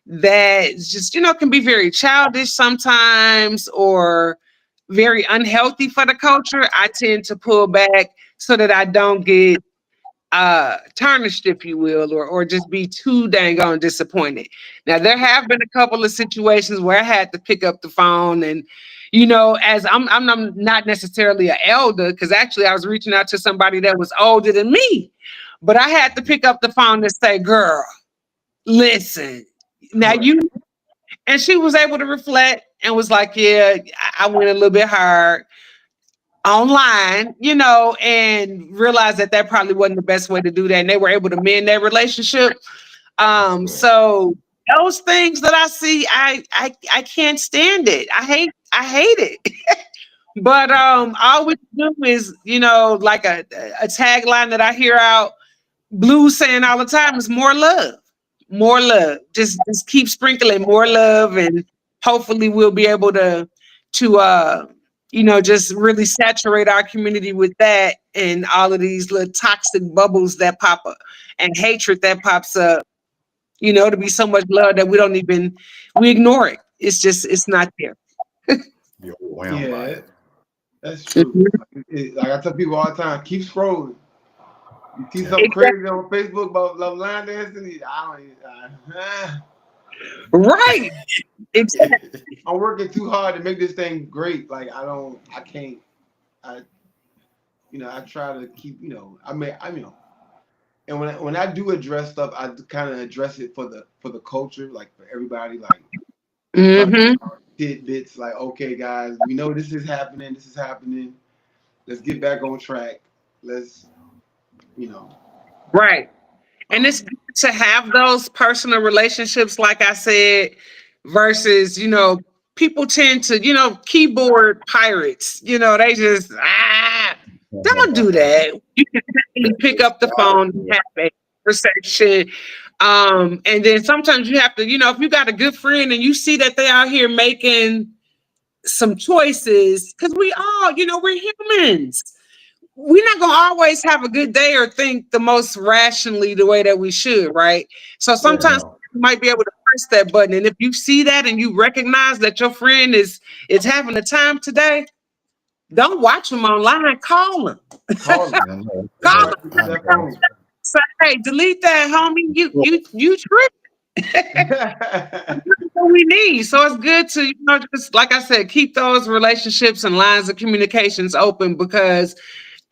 that just, can be very childish sometimes or very unhealthy for the culture, I tend to pull back so that I don't get tarnished, if you will, or just be too dang on disappointed. Now there have been a couple of situations where I had to pick up the phone and as I'm not necessarily an elder, because actually I was reaching out to somebody that was older than me, but I had to pick up the phone and say, girl, listen, now Right. and she was able to reflect and was like, yeah, I went a little bit hard online, and realized that that probably wasn't the best way to do that. And they were able to mend their relationship. That's good. So those things that I see, I can't stand it. I hate it. But all we can do is, like a tagline that I hear out Blue saying all the time is more love. More love. Just keep sprinkling more love, and hopefully we'll be able to just really saturate our community with that and all of these little toxic bubbles that pop up and hatred that pops up, to be so much love that we ignore it. It's not there. Be overwhelmed by Yeah, it. that's true. Mhm. Like I tell people all the time, keep scrolling. You see Yeah. something Exactly. crazy on Facebook about love line dancing, I don't. Right. Exactly. I'm working too hard to make this thing great. Like I don't, I can't. I, I try to keep. And when I do address stuff, I kind of address it for the culture, like for everybody. Like try to Hmm. tidbits. Like okay, guys, we know this is happening. This is happening. Let's get back on track. Let's, you know. Right. And it's Um, good to have those personal relationships, like I said, versus, people tend to, keyboard pirates, they just, don't do that. You can actually pick It's up the phone and have a conversation. And then sometimes you have to, if you got a good friend and you see that they out here making some choices, because we all, we're humans, we're not going to always have a good day or think the most rationally the way that we should, right? So right. sometimes you might be able to press that button, and if you see that and you recognize that your friend is having a time today, don't watch them online. Call them. Call them. I know. Call Pick them. up, pick up that I phone. Say, hey, delete that, homie. You tripping. What we need. So it's good to, just like I said, keep those relationships and lines of communications open, because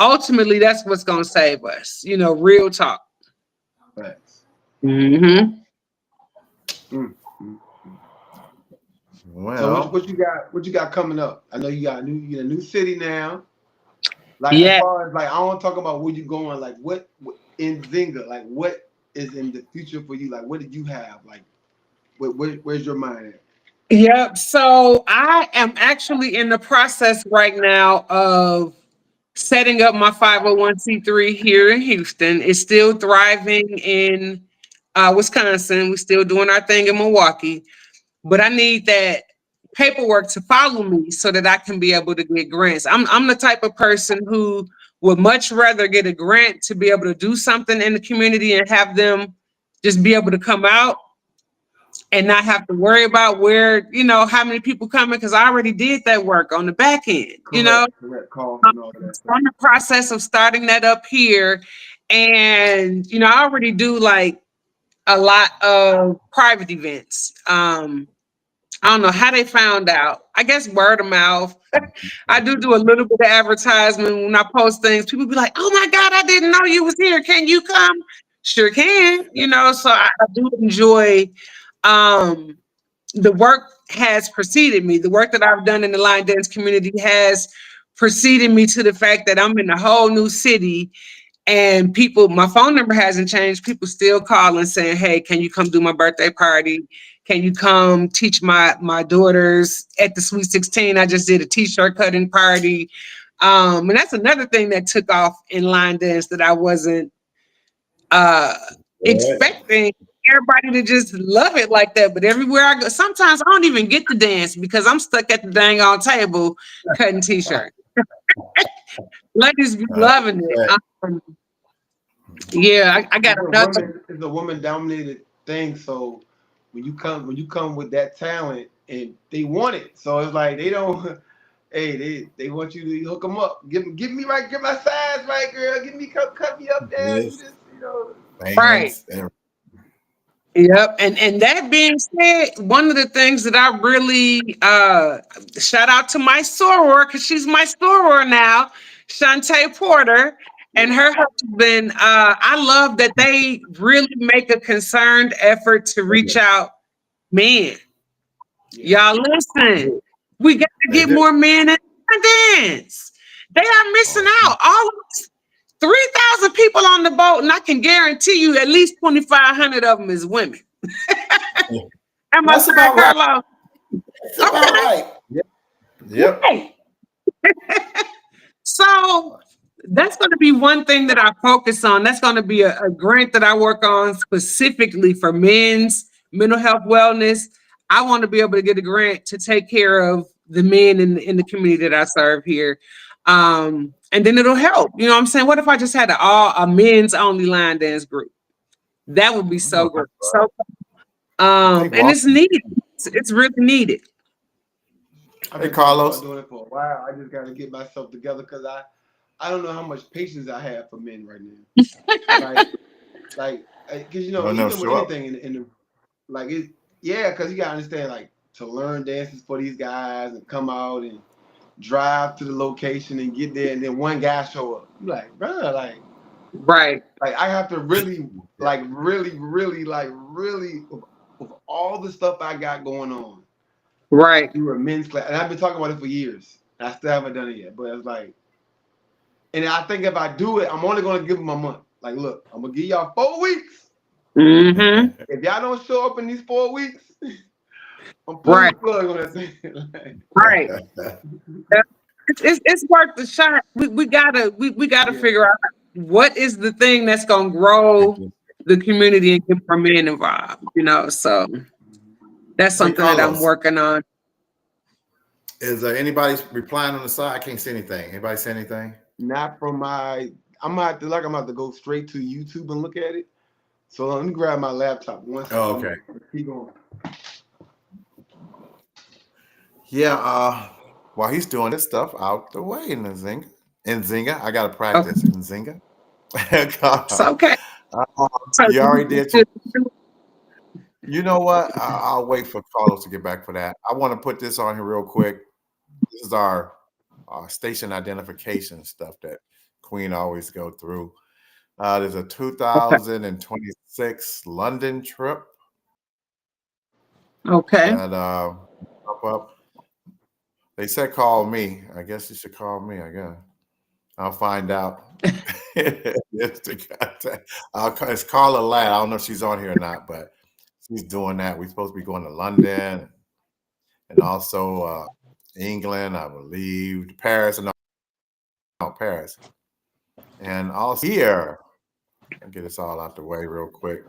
ultimately that's what's going to save us. Real talk. Facts. Hmm. Mm, mm, mm. So Well, what you got coming up? I know you got a new city now. Like as Yeah. far as like I want to talk about where you going. Like what in Zinga? Like what is in the future for you? Like what did you have? Like where's your mind at? Yep. So I am actually in the process right now of setting up my 501c3 here in Houston. It's still thriving in Wisconsin. We're still doing our thing in Milwaukee, but I need that paperwork to follow me so that I can be able to get grants. I'm the type of person who would much rather get a grant to be able to do something in the community and have them just be able to come out and not have to worry about where, how many people coming, because I already did that work on the back end. Correct. Cost and all of that So stuff. I'm in the process of starting that up here. And, I already do like a lot of private events. I don't know how they found out. I guess word of mouth. I do a little bit of advertisement when I post things. People be like, "Oh my God, I didn't know you was here. Can you come?" Sure can. So I do enjoy. Um, the work has preceded me. The work that I've done in the line dance community has preceded me to the fact that I'm in a whole new city and people, my phone number hasn't changed. People still calling saying, "Hey, can you come do my birthday party? Can you come teach my daughters at the Sweet 16? I just did a t-shirt cutting party." And that's another thing that took off in line dance that I wasn't uh what? expecting everybody to just love it like that. But everywhere I go, sometimes I don't even get to dance because I'm stuck at the dang on table cutting t-shirts. Ladies be I know loving it. that. Um, yeah, I got another. It's a woman dominated thing. So when you come with that talent and they want it, so it's like they don't. Hey, they want you to hook them up. Give me right, get my size right, girl. Give me cut me up there. Do This this, you know. Right. fans and Yep. And that being said, one of the things that I really shout out to my soror, because she's my soror now, Shantae Porter, Yeah, and her husband. I love that they really make a concerned effort to reach out men. yeah, Y'all listen. We got to they get do. more men in dance. They are missing Oh, out. All of us, 3,000 people on the boat, and I can guarantee you at least 2,500 of them is women. Am I that's saying, about right. Carlo? That's about Okay, right. Yep. right. So that's going to be one thing that I focus on. That's going to be a grant that I work on specifically for men's mental health wellness. I want to be able to get a grant to take care of the men in the community that I serve here. And then it'll help. You know what I'm saying? What if I just had a men's only line dance group? That would be so Oh, great. So I think and Walt. it's needed. It's really needed. I've Hey, been thinking about Carlos. doing it for a while. I just got to get myself together because I don't know how much patience I have for men right now. Like like because You don't never even with show up. anything in the like it yeah because you gotta understand like to learn dances for these guys and come out and drive to the location and get there and then one guy show up. You like, bro, Right, like I have to really, Yeah. really with all the stuff I got going on, right. do a men's class. And I've been talking about it for years. I still haven't done it yet. But it's like, and I think if I do it, I'm only gonna give them a month. Like, look, I'm gonna give y'all 4 weeks. Mm-hmm. If y'all don't show up in these 4 weeks, I'm pulling the Right, plug on that thing. Like, right. Yeah. It's worth the shot. We gotta yeah, figure out what is the thing that's gonna grow the community and get more men involved. So that's Hey, something that I'm Carlos. working on. Is anybody replying on the side? I can't see anything. Anybody say anything? not from my. I'm gonna have to go straight to YouTube and look at it. So let me grab my laptop. One Oh, second. okay. Keep going. Yeah. While he's doing this stuff out the way in Nzinga. In Zinga, I gotta practice Okay, in Zinga. it's okay. So You already you did your. should- You know what? I'll wait for Carlos to get back for that. I want to put this on here real quick. This is our station identification stuff that Queen always go through. There's a Okay. 2026 London trip Okay. that pop up. They said call me. I guess you should call me. I guess I'll find out. It's the contact. It's Carla Ladd. I don't know if she's on here or not, but she's doing that. We're supposed to be going to London and also England, I believe, Paris, no, Paris, and also here. I'll get this all out the way real quick.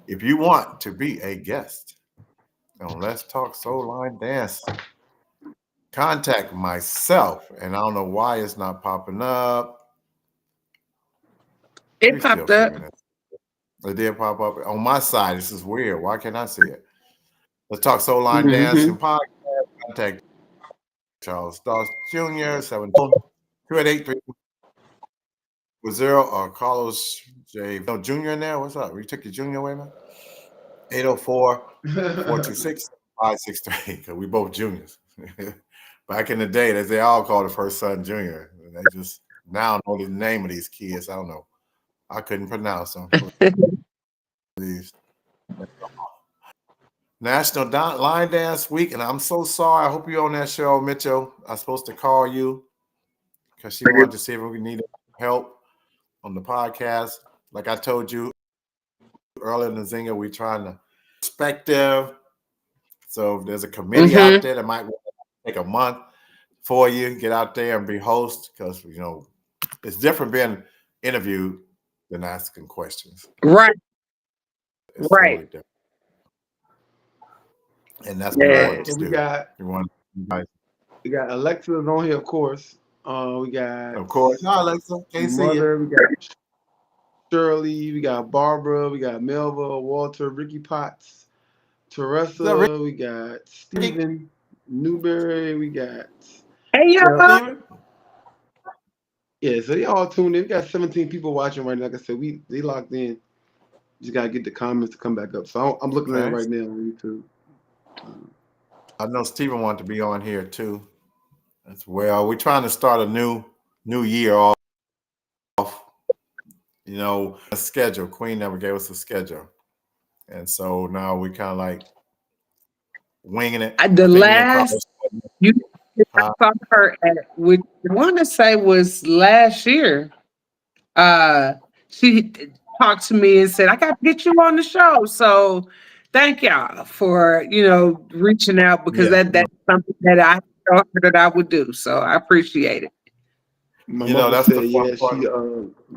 If you want to be a guest on Let's Talk Soul Line Dance, contact myself. And I don't know why it's not popping up. It We're still popped up. figuring it. It did pop up on my side. This is weird. Why can't I see it? Let's Talk Soul Line Dance Mm-hmm. and Podcast. Contact Charles Dawes Jr. 72883 or Carlos J. No, Jr. in there. What's up? You took your Jr. away, man? 804-426-563. Because we both juniors. Back in the day, they all called the first son Junior. And they just now know the name of these kids. I don't know. I couldn't pronounce them. These National Line Dance Week, and I'm so sorry. I hope you're on that show, Mitchell. I was supposed to call you because she wanted to see if we needed help on the podcast. Like I told you earlier in Nzinga, we're trying to perspective. So if there's a committee out there that might take a month for you, get out there and be host because it's different being interviewed than asking questions. Right. It's Right. totally different. And that's what we Yeah. want to And do. we got Alexa's on here, of course. We got Of course. Hi, Alexa. Can't see you. Mother, we got Shirley, we got Barbara, we got Melva, Walter, Ricky Potts, Teresa, we got Stephen Newberry, we got Hey, y'all. Steven. Yeah, so they all tuned in. We got 17 people watching right now. Like I said, they locked in. Just gotta get the comments to come back up. So I'm looking at it right now on YouTube. I know Stephen wanted to be on here too as well. We're trying to start a new year off. A schedule. Queen never gave us a schedule, and so now we kind of like winging it. The last I saw her at, which I want to say was last year. She talked to me and said, "I got to get you on the show." So thank y'all for reaching out because that's something that I thought that I would do. So I appreciate it. My mother that's said, the fun part. she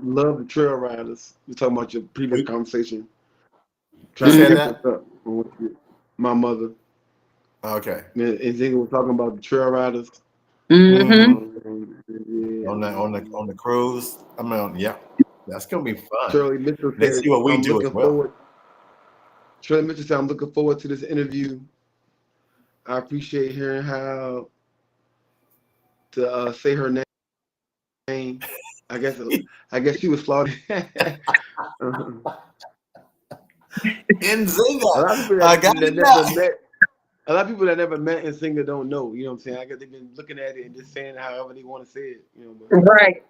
loved the trail riders. We're talking about your previous conversation. Try to say that? My mother. Okay. And Nzinga was talking about the trail riders. Mm-hmm. On the cruise. That's gonna be fun. Shirley Mitchell said, let's see what we do as well. Shirley Mitchell said, "I'm looking forward to this interview. I appreciate hearing how to say her name. I guess she was slaughtered." Nzinga. A lot of people that never met Nzinga don't know. You know what I'm saying? I guess they've been looking at it and just saying however they want to say it. Right.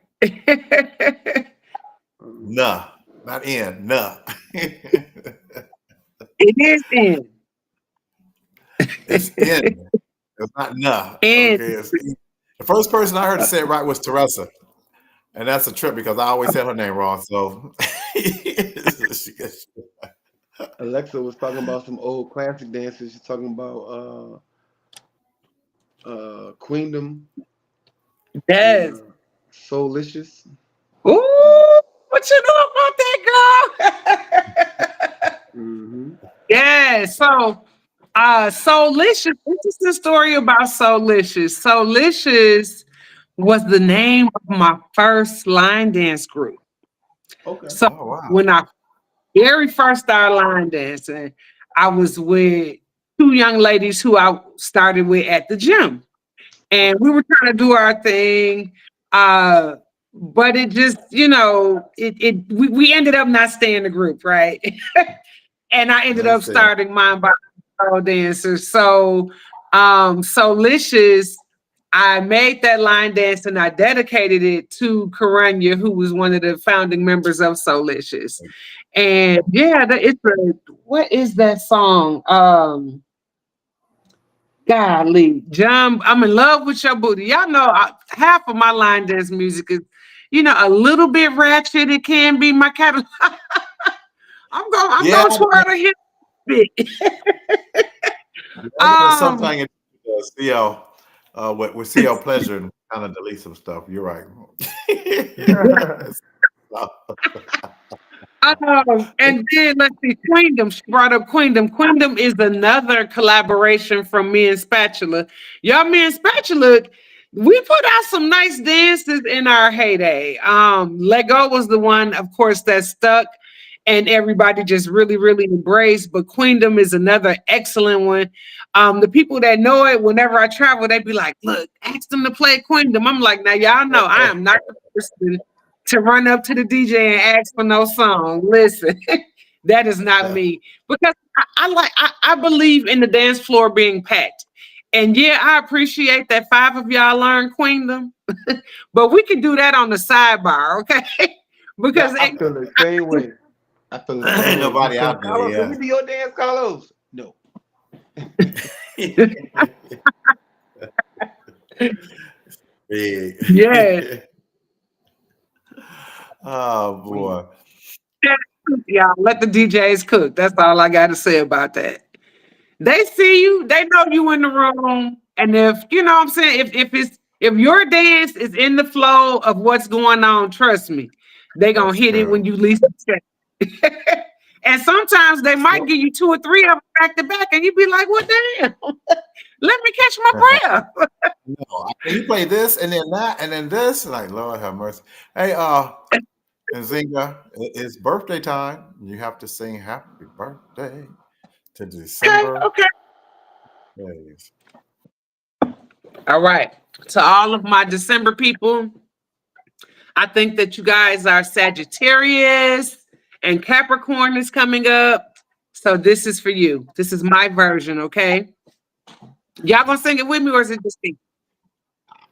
Nah, not in. Nah. It is in. It's in. It's not nah. Okay. The first person I heard to say it right was Teresa. And that's a trip because I always said her name wrong. So Alexa was talking about some old classic dances. She's talking about Queendom. Yes. Soulicious. Ooh, what you know about that, girl? Yeah. So Soulicious. This is the story about Soulicious. Soulicious was the name of my first line dance group. Okay. So when I very first started line dancing, I was with two young ladies who I started with at the gym. And we were trying to do our thing. But it just, we ended up not staying in the group, right? And I ended up starting Mind Body Soul Dancers. So Soulicious, I made that line dance and I dedicated it to Karanya, who was one of the founding members of Soulicious. And what is that song? Golly, John, I'm in love with your booty. Y'all know half of my line dance music is, a little bit ratchet. It can be my catalog. I'm Yeah, going to twirl the hip bit. there's Um, something in CL with CL Pleasure and kind of delete some stuff. You're right. and then let's see, Queendom. She brought up Queendom. Queendom is another collaboration from me and Spatula. Y'all, me and Spatula, we put out some nice dances in our heyday. Lego was the one, of course, that stuck and everybody just really, really embraced. But Queendom is another excellent one. The people that know it, whenever I travel, they be like, look, ask them to play Queendom. I'm like, now y'all know I am not the person to run up to the DJ and ask for no song. Listen, that is not me. Because I believe in the dance floor being packed. And yeah, I appreciate that 5 of y'all learned Queendom, but we can do that on the sidebar, okay? because I it, feel the same way. I feel the same Ain't way. You nobody say, out there. Carlos, let Yeah. me do your dance, Carlos. No. Big. yeah, Oh Queen. boy. y'all let the DJs cook. That's all I got to say about that. They see you, they know you in the room. And if you know what I'm saying, if your dance is in the flow of what's going on, trust me, they gonna That's hit it when true. you least expect it. And sometimes they might So, give you 2 or 3 of them back to back, and you be like, "What the hell? Let me catch my breath." no, you play this and then that and then this. Like, Lord have mercy. Hey, Nzinga, it's birthday time. You have to sing happy birthday to Okay, December okay, days. all right. To all of my December people, I think that you guys are Sagittarius and Capricorn is coming up. So this is for you. This is my version, okay? Y'all gonna sing it with me or is it just me?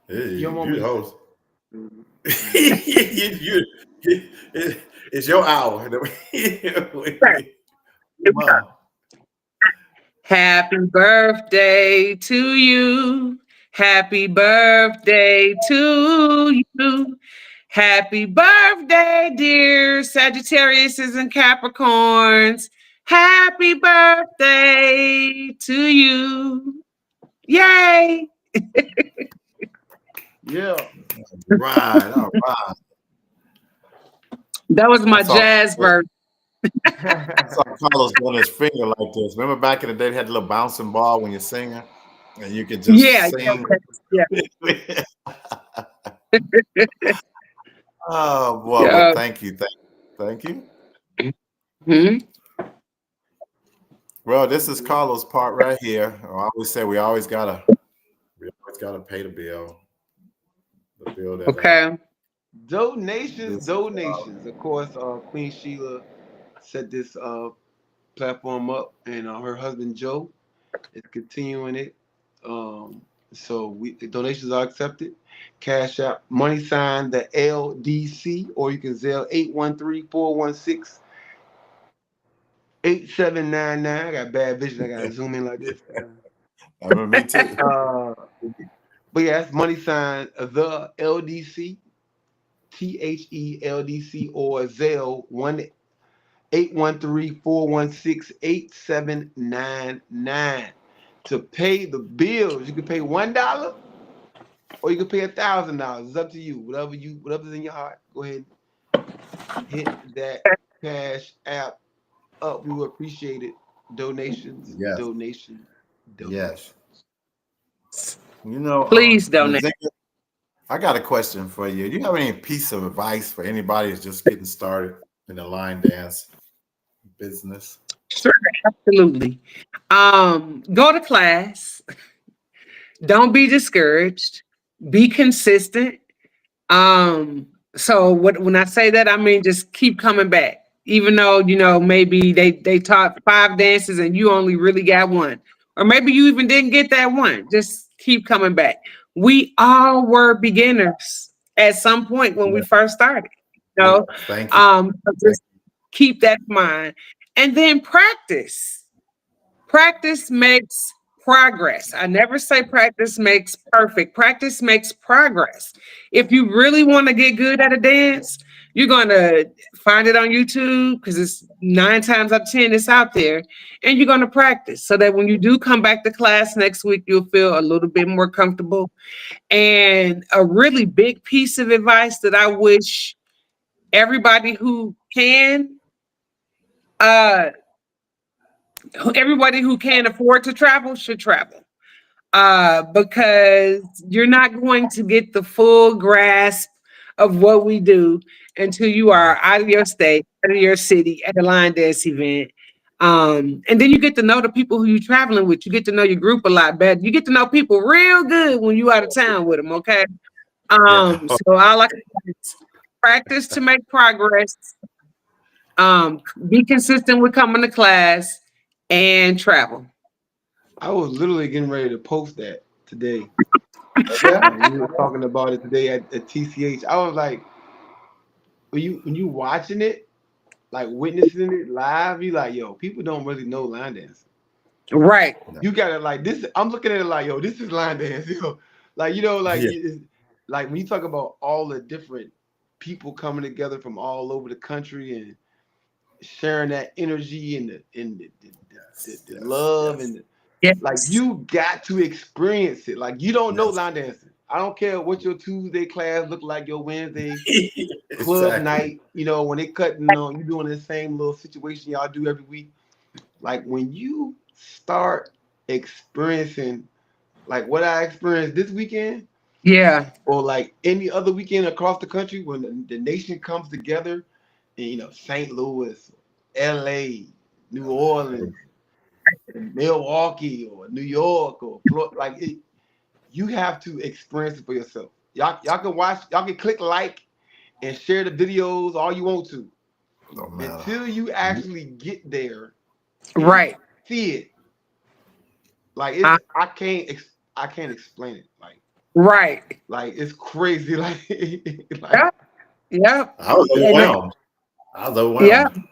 Hey, You don't want you me the to say. host. Mhm. It's your hour. Sure. Here we go. Come Happy birthday to you. Happy birthday to you. Happy birthday, dear Sagittariuses and Capricorns. Happy birthday to you. Yay. Yeah. right, all right. That was I my saw jazz version. I saw Carlos doing his finger like this. Remember back in the day, they had the little bouncing ball when you're singing, and you could just Yeah, yeah, sing. yeah. Oh boy, well, Yeah. thank you. Mhm. Well, this is Carlos' part right here. I always say we always gotta pay the bill that Okay. Donations, this is donations. Of course, Queen Sheila set this platform up, and her husband Joe is continuing it. Um, so the donations are accepted. Cash App, money sign the LDC, or you can Zelle 813-416-8799. I got bad vision. I gotta zoom in like this. I remember me too. Uh, but yeah, that's money sign the LDC, THELDC, or Zelle 1-813-416-8799 to pay the bills. You can pay $1 or you can pay $1,000. It's up to you. Whatever's in your heart. Go ahead, hit that cash app up. We will appreciate it. Donations, Yes, donations, yes. donations. You know, Please donate. Nzinga, I got a question for you. Do you have any piece of advice for anybody who's just getting started in the line dance business? Sure, absolutely. Go to class. Don't be discouraged. Be consistent. So when I say that, I mean just keep coming back. Even though, maybe they taught 5 dances and you only really got one. Or maybe you even didn't get that one. Just keep coming back. We all were beginners at some point when we Yeah, first started. You yeah. know, Thank you. so Thank just keep that in mind. And then practice. Practice makes progress. I never say practice makes perfect. Practice makes progress. If you really want to get good at a dance, you're going to find it on YouTube because it's 9 times out of 10 it's out there, and you're going to practice so that when you do come back to class next week, you'll feel a little bit more comfortable. And a really big piece of advice that I wish everybody who can, uh, everybody who can afford to travel should travel, because you're not going to get the full grasp of what we do until you are out of your state, out of your city at a line dance event. And then you get to know the people who you're traveling with. You get to know your group a lot better. You get to know people real good when you out of town with them. Okay. Yeah. So I like practice to make progress. Be consistent with coming to class and travel. I was literally getting ready to post that today. Yeah. We were talking about it today at TCH. I was like, when you watching it, like witnessing it live, you like, yo, people don't really know line dancing. Right. You gotta like this. I'm looking at it like, yo, this is line dance. Like like Yeah. like when you talk about all the different people coming together from all over the country and sharing that energy and Yes. the Yes. love Yes. and like Yes. you got to experience it. Like you don't know Yes. line dancing. I don't care what your Tuesday class look like, your Wednesday club Exactly. night. When they cutting on, you doing the same little situation y'all do every week. Like when you start experiencing like what I experienced this weekend, Yeah. or like any other weekend across the country when the nation comes together in St. Louis, LA, New Orleans, Milwaukee, or New York, or Florida, like you have to experience it for yourself. Y'all can watch, y'all can click like and share the videos all you want to. No matter. Until you actually get there and Right. see it, like Uh, I can't explain it. right. Like it's crazy. Like Yep. Yep. I was And overwhelmed. I was yeah, overwhelmed.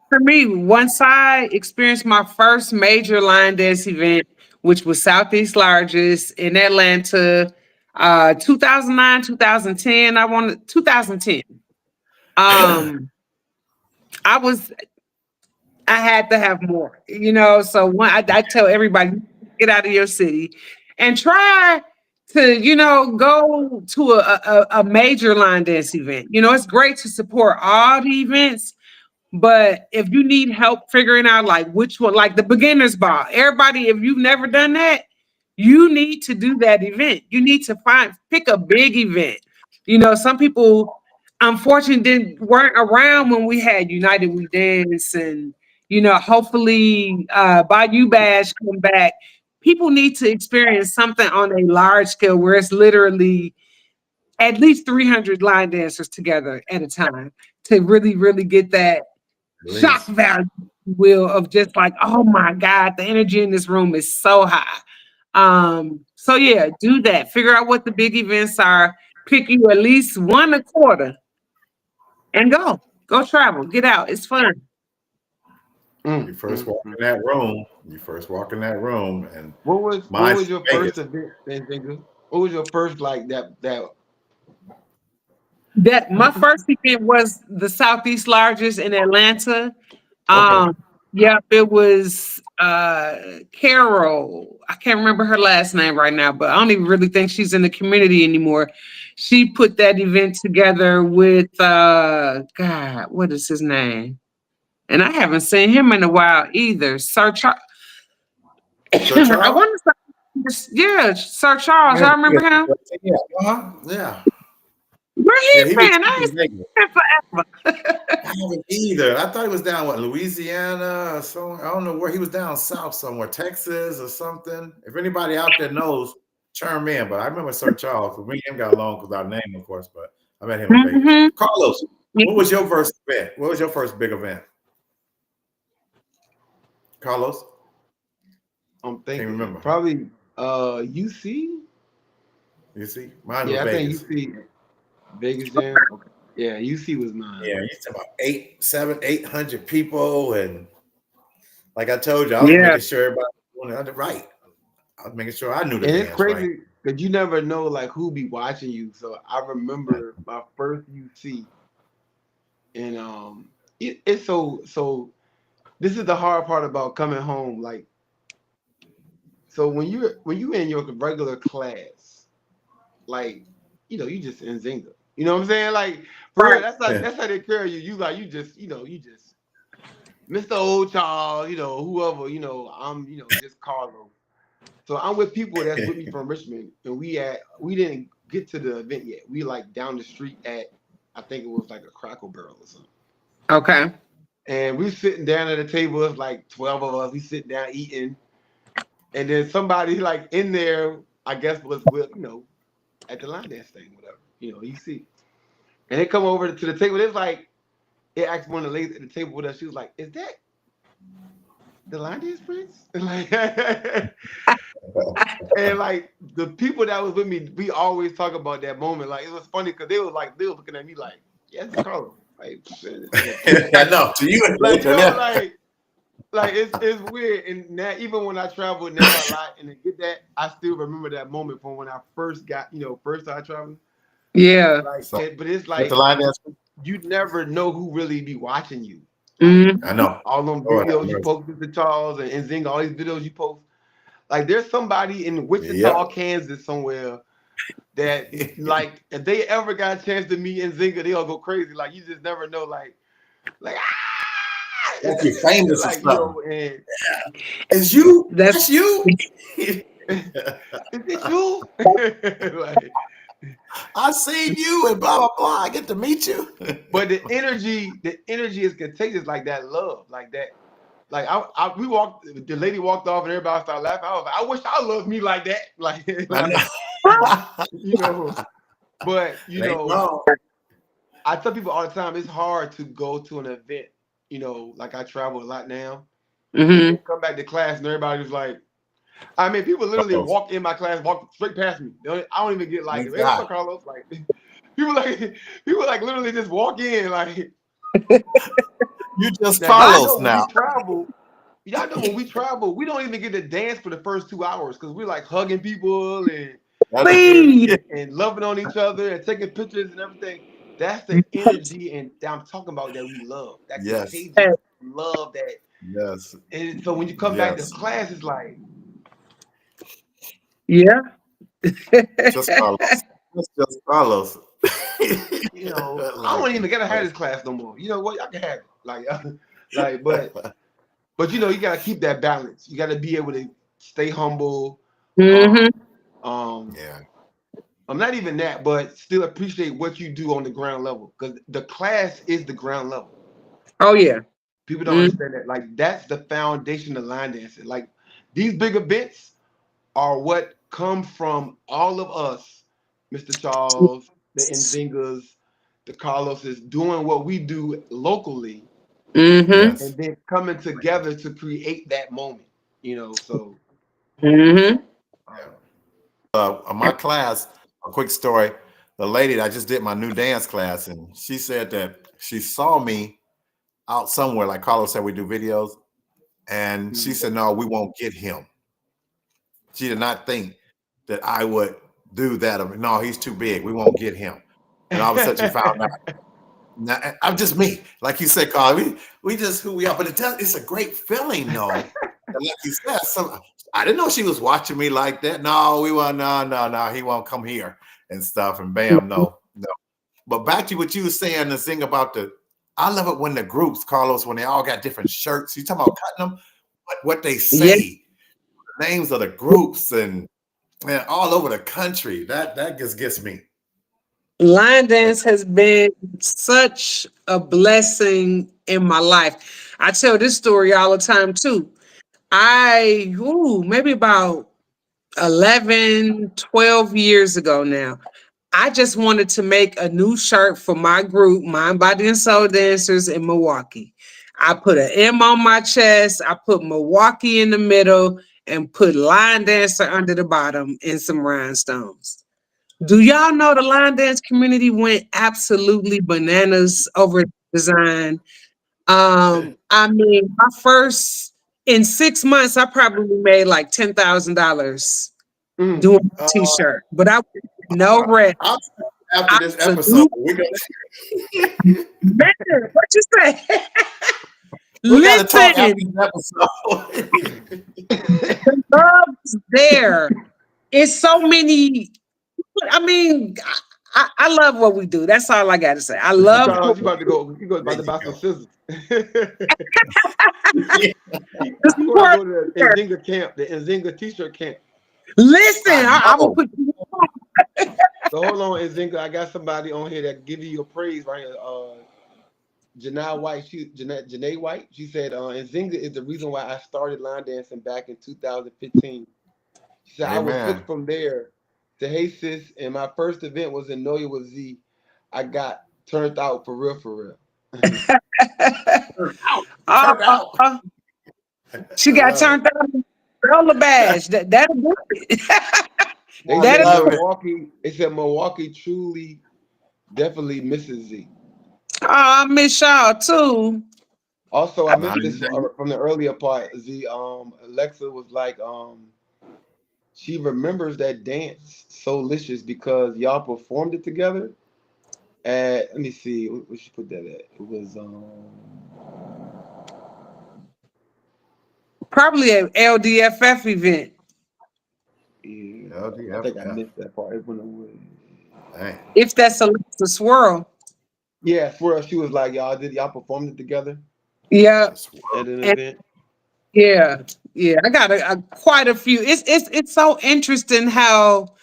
for me, once I experienced my first major line dance event, which was Southeast Largest in Atlanta, 2009, 2010. I wanted 2010. Um, I was I had to have more, So I tell everybody, get out of your city and try to, go to a major line dance event. It's great to support all the events, but if you need help figuring out like which one, like the beginner's ball, everybody, if you've never done that, you need to do that event. You need to pick a big event. Some people unfortunately weren't around when we had United We Dance and hopefully Bayou Bash come back. People need to experience something on a large scale where it's literally at least 300 line dancers together at a time to really, really get that shock Please. value, will, of just like, oh my God, the energy in this room is so high. So yeah, do that. Figure out what the big events are. Pick you at least one a quarter and go. Go travel. Get out. It's fun. You mm, first mm, walk mm. in that room. You first walk in that room, and What mine's was your first Vegas. event, Nzinga? What was your first like that? That my first event was the Southeast Largest in Atlanta. Okay. Um, yeah, it was Carol. I can't remember her last name right now, but I don't even really think she's in the community anymore. She put that event together with God, what is his name? And I haven't seen him in a while either. Sir I Charles. want to say, yeah, Sir Charles. Yeah. Y'all remember him? Yeah. Uh-huh. Yeah. Where he Yeah. He was been? I ain't in Vegas. seen him forever. I haven't either. I thought he was down Louisiana or somewhere. I don't know where he was down south somewhere, Texas or something. If anybody out there knows, chime in. But I remember Sir Charles. 'Cause we and him got along because our name, of course. But I met him in Vegas. Mhm. Carlos, what was your first event? What was your first big event? Carlos, I'm can't thinking remember. probably UC. You see, mine was Yeah, I think Vegas. UC Vegas Jam. Okay. Yeah, UC was mine. Yeah, you talking about 800 people, and like I told you, I was Yeah. making sure everybody was doing it right. I was making sure I knew the And it's dance right. crazy because you never know like who be watching you. So I remember my first UC, and it's so. This is the hard part about coming home. Like, so when you in your regular class, like, you just in Nzinga. You know what I'm saying? Like, for real, Right. that's how they carry you. You just Mr. Old Child, whoever, just Carlos. So I'm with people that's with me from Richmond, and we didn't get to the event yet. We like down the street at, I think it was like a Crackle Barrel or something. Okay. And we sitting down at a table, it's like 12 of us. We sitting down eating, and then somebody like in there, I guess was with at the line dance thing, whatever. You see, and they come over to the table. It's like it asked one of the ladies at the table with us. She was like, "Is that the line dance prince?" And like, and like the people that was with me, we always talk about that moment. Like it was funny because they were looking at me like, "Yeah, it's Carlos." Like, I know. To you, like yeah. it's weird. And now even when I travel now a lot and to get that, I still remember that moment from when I first got first started traveling. Yeah. Like, So but it's at the like line dance, you never know who really be watching you. Like Mm. I know. all them Lord have videos you mercy. posted to Charles and Nzinga, all these videos you post. Like there's somebody in Yep. Wichita, Kansas somewhere that like if they ever got a chance to meet Nzinga, they'll go crazy. Like you just never know. Like Like you're famous or like something. and It's you. That's That's you. is it you? Like, I seen you and blah blah blah. I get to meet you. but the energy is contagious. Like that love, like that. Like we walked. The lady walked off, and everybody started laughing. I was like, I wish I loved me like that. Like, I like know. you know. But It ain't wrong. I tell people all the time, it's hard to go to an event. Like I travel a lot now, and then mm-hmm. come back to class, and everybody's like, I mean, people literally Carlos. walk in my class, walk straight past me. I don't even get like, Thank hey, what's up, God. Carlos? Like, people like literally just walk in. Like, You just now y'all know Carlos when we now. travel, we don't even get to dance for the first 2 hours because we're like hugging people and and Please. and loving on each other and taking pictures and everything. That's the energy and that I'm talking about that we love. That Yes. contagious love that. Yes. And so when you come back to Yes. class, it's like, Yeah. Just Carlos. It's just Carlos. I Like don't even gotta have this class no more. You know what? I can have it. Like, like, but you gotta keep that balance. You gotta be able to stay humble. Um, hmm um, yeah. I'm not even that, but still appreciate what you do on the ground level because the class is the ground level. Oh yeah. People don't Mm. understand that. Like, that's the foundation of line dancing. Like, these big events are what come from all of us, Mr. Charles, the Nzingas, the Carloses, doing what we do locally Mm-hmm. Yes. and then coming together to create that moment. So Mm-hmm. um, My class, a quick story. The lady that I just did my new dance class, and she said that she saw me out somewhere, like Carlos said, we do videos, and she mhm. said, "No, we won't get him." She did not think that I would do that. I mean, no, he's too big. We won't get him. And all of a sudden, she found out. Now, I'm just me, like you said, Carl. We just who we are, but it's a great feeling, though. And like you said, I didn't know she was watching me like that. No, we won't. No, no, no. He won't come here and stuff. And bam, no, no. But back to what you were saying, the thing about the. I love it when the groups, Carlos, when they all got different shirts. You talking about cutting them? What they Yeah. say, names of the groups, and man, all over the country. That just gets me. Line dance has been such a blessing in my life. I tell this story all the time too. Maybe about 11, 12 years ago now. I just wanted to make a new shirt for my group, Mind, Body, and Soul Dancers in Milwaukee. I put an M on my chest, I put Milwaukee in the middle, and put Line Dancer under the bottom in some rhinestones. Do y'all know the line dance community went absolutely bananas over the design? I mean, my first In 6 months, I probably made like $10,000 Mm. doing a Uh, t-shirt, but I was no rest. I'll after this episode, Absolute we got man. What you say? we got to talk after Listen, this episode. the love is there. It's so many. I mean, I love what we do. That's all I got to say. I Mr. love Charles, what you we about to do. go. You go There about to you buy some go. scissors. The You want to support go to the there. Nzinga camp, the Nzinga t-shirt camp. Listen, I I'm gonna know. put you on. So hold on, Nzinga. I got somebody on here that give you your praise right here. Janai White, Janae White. She said, Nzinga is the reason why I started line dancing back in 2015. She said, I was Amen. hooked from there to Hey Sis, and my first event was in Noya with Z. I got turned out for real, for real. Turned out. You turned Uh, out. she I got love it. turned on. Roller badge. That'll do it. They I That'll said do love it. it. Milwaukee. They said Milwaukee truly, definitely misses Z. Oh, I miss y'all too. Also, I Now, missed this from the earlier part. Z. Alexa was like, she remembers that dance so licious because y'all performed it together. At, let me see, where she put that at? It was Probably an LDFF event. yeah, I think I LDFF. missed that part. It went away. Dang. If that's a swirl. Yeah, for she was like, y'all performed it together Yeah. That's at an And event. yeah. Yeah. I got quite a few. It's so interesting how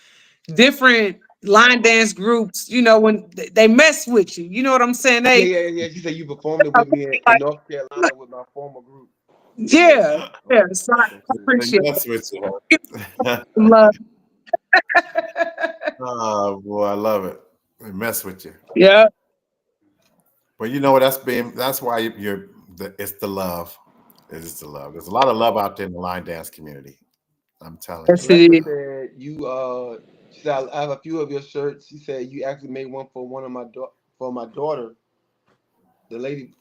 different line dance groups, when they mess with you. You know what I'm saying? Yeah, They yeah, yeah. She said you performed it with me in like, North Carolina with my former group. Yeah. yeah, yeah. So I Okay. they appreciate mess with it. you. Love. Oh boy, I love it. They mess with you. Yeah. But you know what? That's why it's the love. It is the love. There's a lot of love out there in the line dance community. I'm telling you. Yes, it Alexa is. said she said I have a few of your shirts. She said you actually made one for one of for my daughter, the lady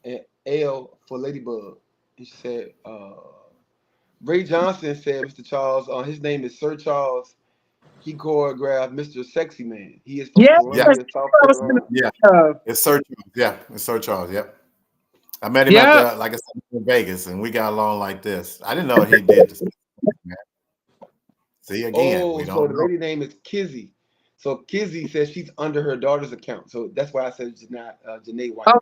L for Ladybug. And she said Ray Johnson said Mr. Charles, his name is Sir Charles. He choreographed Mr. Sexy Man. He is from Yes. Yeah, Columbia, South I was gonna Carolina. yeah. love. It's Sir Charles. Yeah, it's Sir Charles. Yep. I met him at Yep. like I said, in Vegas, and we got along like this. I didn't know he did this. Man. See, again, Oh, we so don't the know. lady name is Kizzy. So Kizzy says she's under her daughter's account. So that's why I said it's not Janae White. Oh,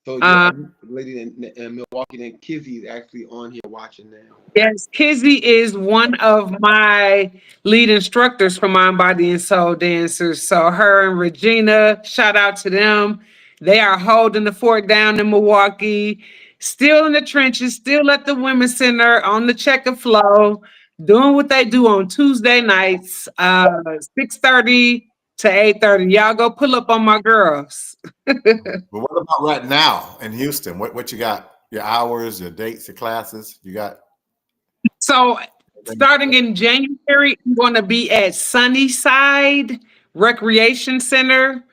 So your uh, lady in Milwaukee named Kizzy is actually on here watching now. yes, Kizzy is one of my lead instructors for Mind, Body, and Soul dancers. So her and Regina, shout out to them. They are holding the fort down in Milwaukee, still in the trenches, still at the Women's Center on the check and flow, doing what they do on Tuesday nights, 6:30 to 8:30. Y'all go pull up on my girls. But what about right now in Houston? What you got? Your hours, your dates, your classes? You got? So starting in January, I'm going to be at Sunnyside Recreation Center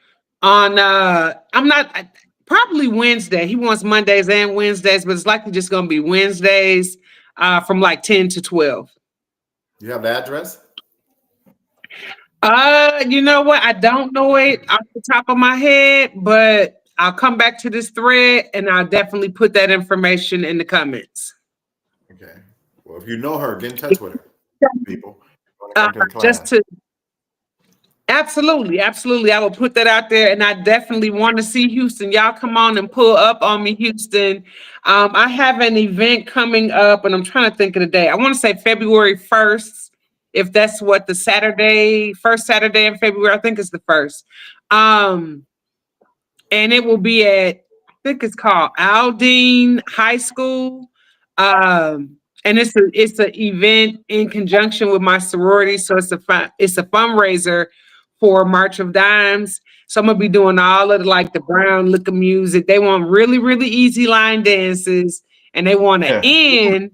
on I'm not probably Wednesday. He wants Mondays and Wednesdays, but it's likely just going to be Wednesdays from like 10 to 12. You have the address? You know what? I don't know it off the top of my head, but I'll come back to this thread and I'll definitely put that information in the comments. Okay. Well, if you know her, get in touch with her. People want to Uh, come to the just class. to Absolutely, absolutely. I will put that out there, and I definitely want to see Houston. Y'all come on and pull up on me, Houston. I have an event coming up, and I'm trying to think of the day. I want to say February 1st, if that's what the first Saturday in February, I think it's the first. Um, and it will be at, I think it's called Aldine High School. And it's an event in conjunction with my sorority, so it's a fundraiser for March of Dimes. So I'm gonna be doing all of the brown liquor music. They want really really easy line dances, and they want to Yeah. end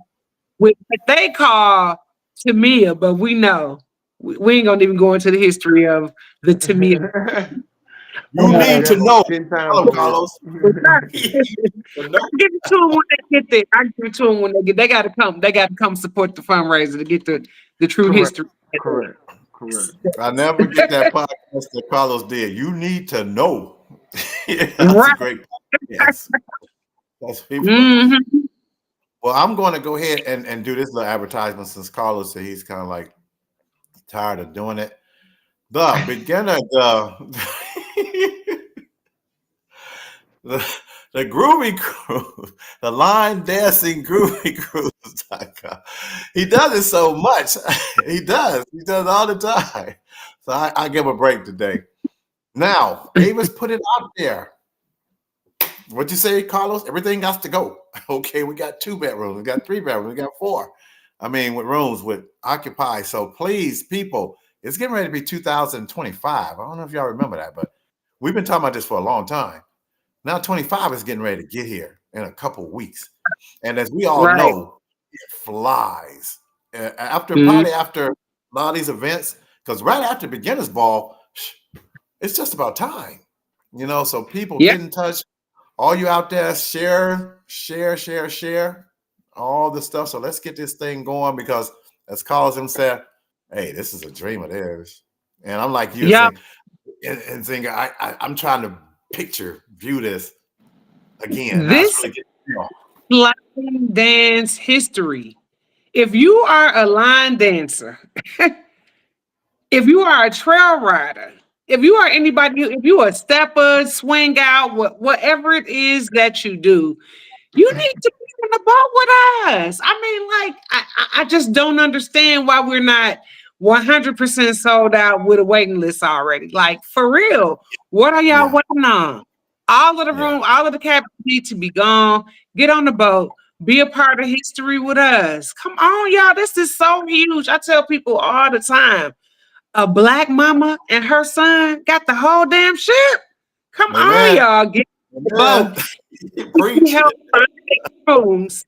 with what they call Tamia, but we know we ain't gonna even go into the history of the Tamia. You I say need that to about know. 10 Tell times him, over. Carlos. You I need to know. give it to them when they get there. I give it to them when they get. They got to come. They got to come support the fundraiser to get the true Correct. history. Correct. Correct. I never forget that podcast that Carlos did. You need to know. Yeah, that's a Right. great podcast. That's people. Hmm. Well, I'm going to go ahead and do this little advertisement since Carlos said he's kind of like tired of doing it. The beginner, the, the Groovy Cruise, the line dancing Groovy Cruise.com. He does it so much. He does. He does it all the time. So I give a break today. Now, Avis put it out there. What you say, Carlos? Everything got to go. Okay, we got 2 bedrooms, we got 3 bedrooms, we got 4. I mean, with rooms with occupy. So please, people, it's getting ready to be 2025. I don't know if y'all remember that, but we've been talking about this for a long time. Now 25 is getting ready to get here in a couple of weeks. And as we all Right. know, it flies. After Mhm. probably after a lot of these events, because right after beginners ball, it's just about time. So people Yep. get in touch. All you out there, share all the stuff. So let's get this thing going because, as Carlos him said, hey, this is a dream of theirs. And I'm like you, Yep. Nzinga, I'm trying to view this again. Now it's This really getting. line dance history. If you are a line dancer, if you are a trail rider, if you are anybody, if you are a stepper, swing out, whatever it is that you do, you need to be in the boat with us. I mean, like, I just don't understand why we're not 100% sold out with a waiting list already. Like, for real, what are y'all Yeah, waiting on? All of the yeah. room, all of the cabins need to be gone. Get on the boat. Be a part of history with us. Come on, y'all. This is so huge. I tell people all the time, a black mama and her son got the whole damn ship. Come on, Amen. y'all. Get on the boat. Amen. We Preach. help rooms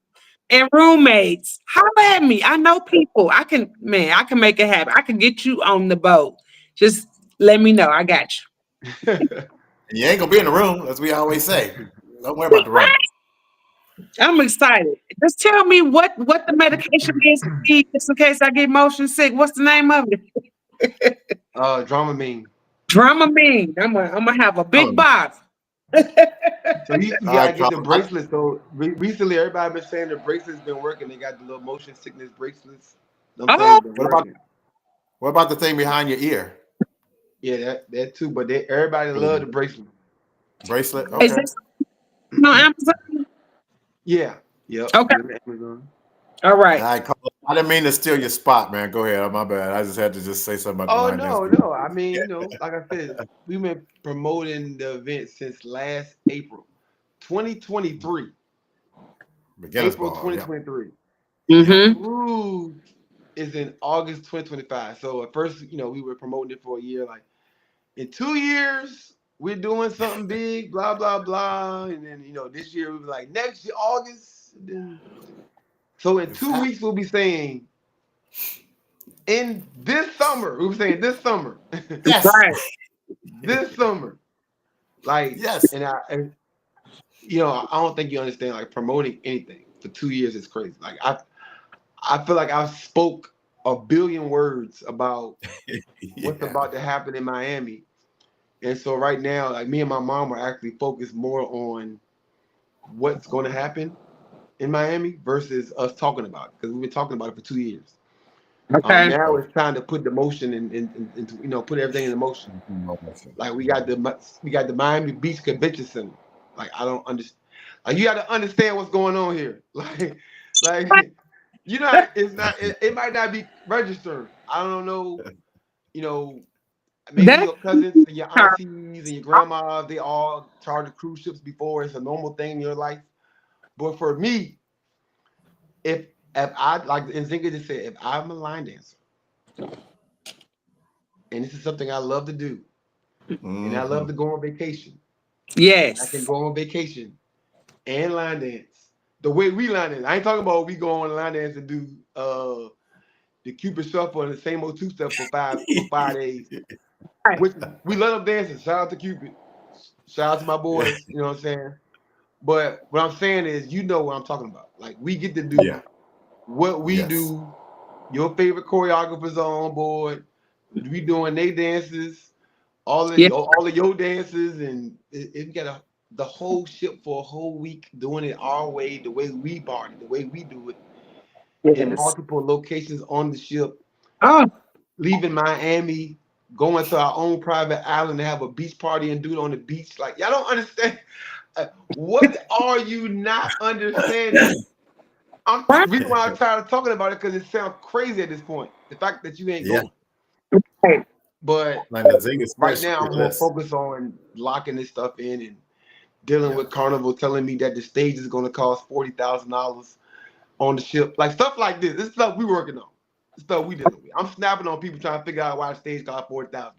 and roommates. Holla at me. I know people. I can make it happen. I can get you on the boat. Just let me know. I got You ain't gonna be in the room, as we always say. Don't worry you. about the room. I'm excited. Just tell me what the medication is for me, just in case I get motion sick. What's the name of it? Dramamine. Dramamine. I'm gonna have a big All bottle. So you right, gotta get the Carlos. bracelets. So recently, everybody been saying the bracelets been working. They got the little motion sickness bracelets. Them Oh, things been What about working. the thing behind your ear? Yeah, that too. But everybody love the bracelet. Bracelet? is Okay. this on Amazon? Yeah. Yep. Okay. Get 'em on Amazon. All All right. right, Carlos. I didn't mean to steal your spot, man. Go ahead. My bad. I just had to just say something about the Oh line dance no, group. no. I mean, like I said, we've been promoting the event since last April, 2023. Beginner's April ball. Yeah. 2023. The Yeah. Mm-hmm. cruise is in August 2025. So at first, we were promoting it for a year. Like in 2 years, we're doing something big, blah blah blah. And then this year we were like next year August. Then so in It's 2 weeks happening. we'll be saying in this summer. We were saying this summer, Yes. Right. this summer. Like Yes. I don't think you understand. Like promoting anything for 2 years is crazy. Like I feel like I spoke a billion words about what's Yeah. about to happen in Miami. And so right now, like me and my mom are actually focused more on what's going to happen in Miami versus us talking about it because we've been talking about it for 2 years. Okay. Now Oh, it's time to put the motion into put everything in motion. Like we got the Miami Beach Convention Center. Like I don't understand. Like you got to understand what's going on here. Like it's not. It might not be registered. I don't know. You know, maybe That's your cousins and your aunties and your grandmas, they all chartered cruise ships before. It's a normal thing in your life. But for me, if I like Nzinga just said, if I'm a line dancer and this is something I love to do, and I love hmm to go on vacation, and I can yes. go on vacation and line dance the way we line dance. I ain't talking about we go on line dance and do the Cupid shuffle and the same old two step for 5 days. Right. Which we love them dancing. Shout out to Cupid. Shout out to my boys. You know what I'm saying? But what I'm saying is, you know what I'm talking about. Like we get to do Yeah. what we Yes. do. Your favorite choreographers are on board. We doing they dances, Yeah. all of your dances, and it got the whole ship for a whole week doing it our way, the way we party, the way we do it, in Yes. multiple locations on the ship, Oh, leaving Miami, going to our own private island to have a beach party and do it on the beach. Like y'all don't understand. What are you not understanding? right. The reason why I'm tired of talking about it because it sounds crazy at this point. The fact that you ain't Yeah. going, but Like the Nzinga right special now I'm more list. focused on locking this stuff in and dealing Yeah. with Carnival telling me that the stage is going to cost $40,000 on the ship, like stuff like this. This is stuff we working on. This stuff we dealing with. I'm snapping on people trying to figure out why the stage costs $40,000.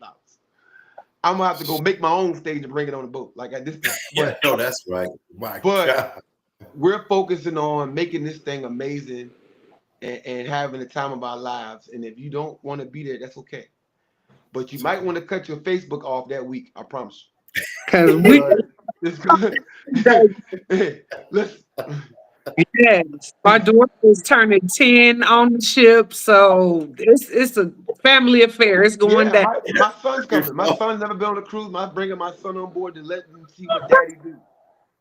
I'm gonna have to go make my own stage and bring it on the boat. Like at this point, Yeah. No, that's right. My but God. we're focusing on making this thing amazing and having the time of our lives. And if you don't want to be there, that's okay. But you It's might okay. want to cut your Facebook off that week. I promise Because you. we, Because it's good. Hey, let's. yes, my daughter is turning 10 on the ship, so it's a family affair. It's going Yeah, down. my son's coming. My Before- son's never been on a cruise. I'm bringing my son on board to let him see what daddy do.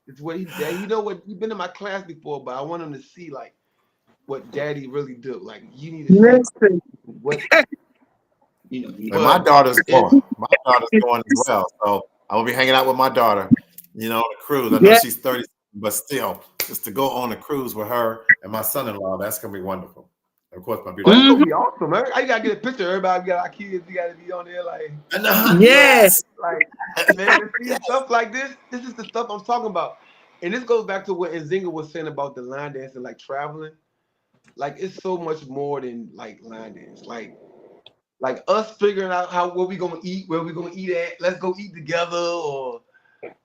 It's what he know what he's been in my class before, but I want him to see like what daddy really do. Like you need to see Listen, what you know. And my But daughter's it's going. My daughter's going as well. So I will be hanging out with my daughter, on a cruise. I know yeah, she's 30, but still, just to go on a cruise with her and my son-in-law, that's gonna be wonderful. Of course, my oh, beautiful it's wife. gonna hmm, be awesome, man. I gotta get a picture. Everybody got our kids. We gotta be on there, And, yeah, yes. like man, to see stuff like this. This is the stuff I'm talking about. And this goes back to what Nzinga was saying about the line dancing, like traveling. Like it's so much more than like line dance. Like us figuring out how what we gonna eat, where we gonna eat at. Let's go eat together, or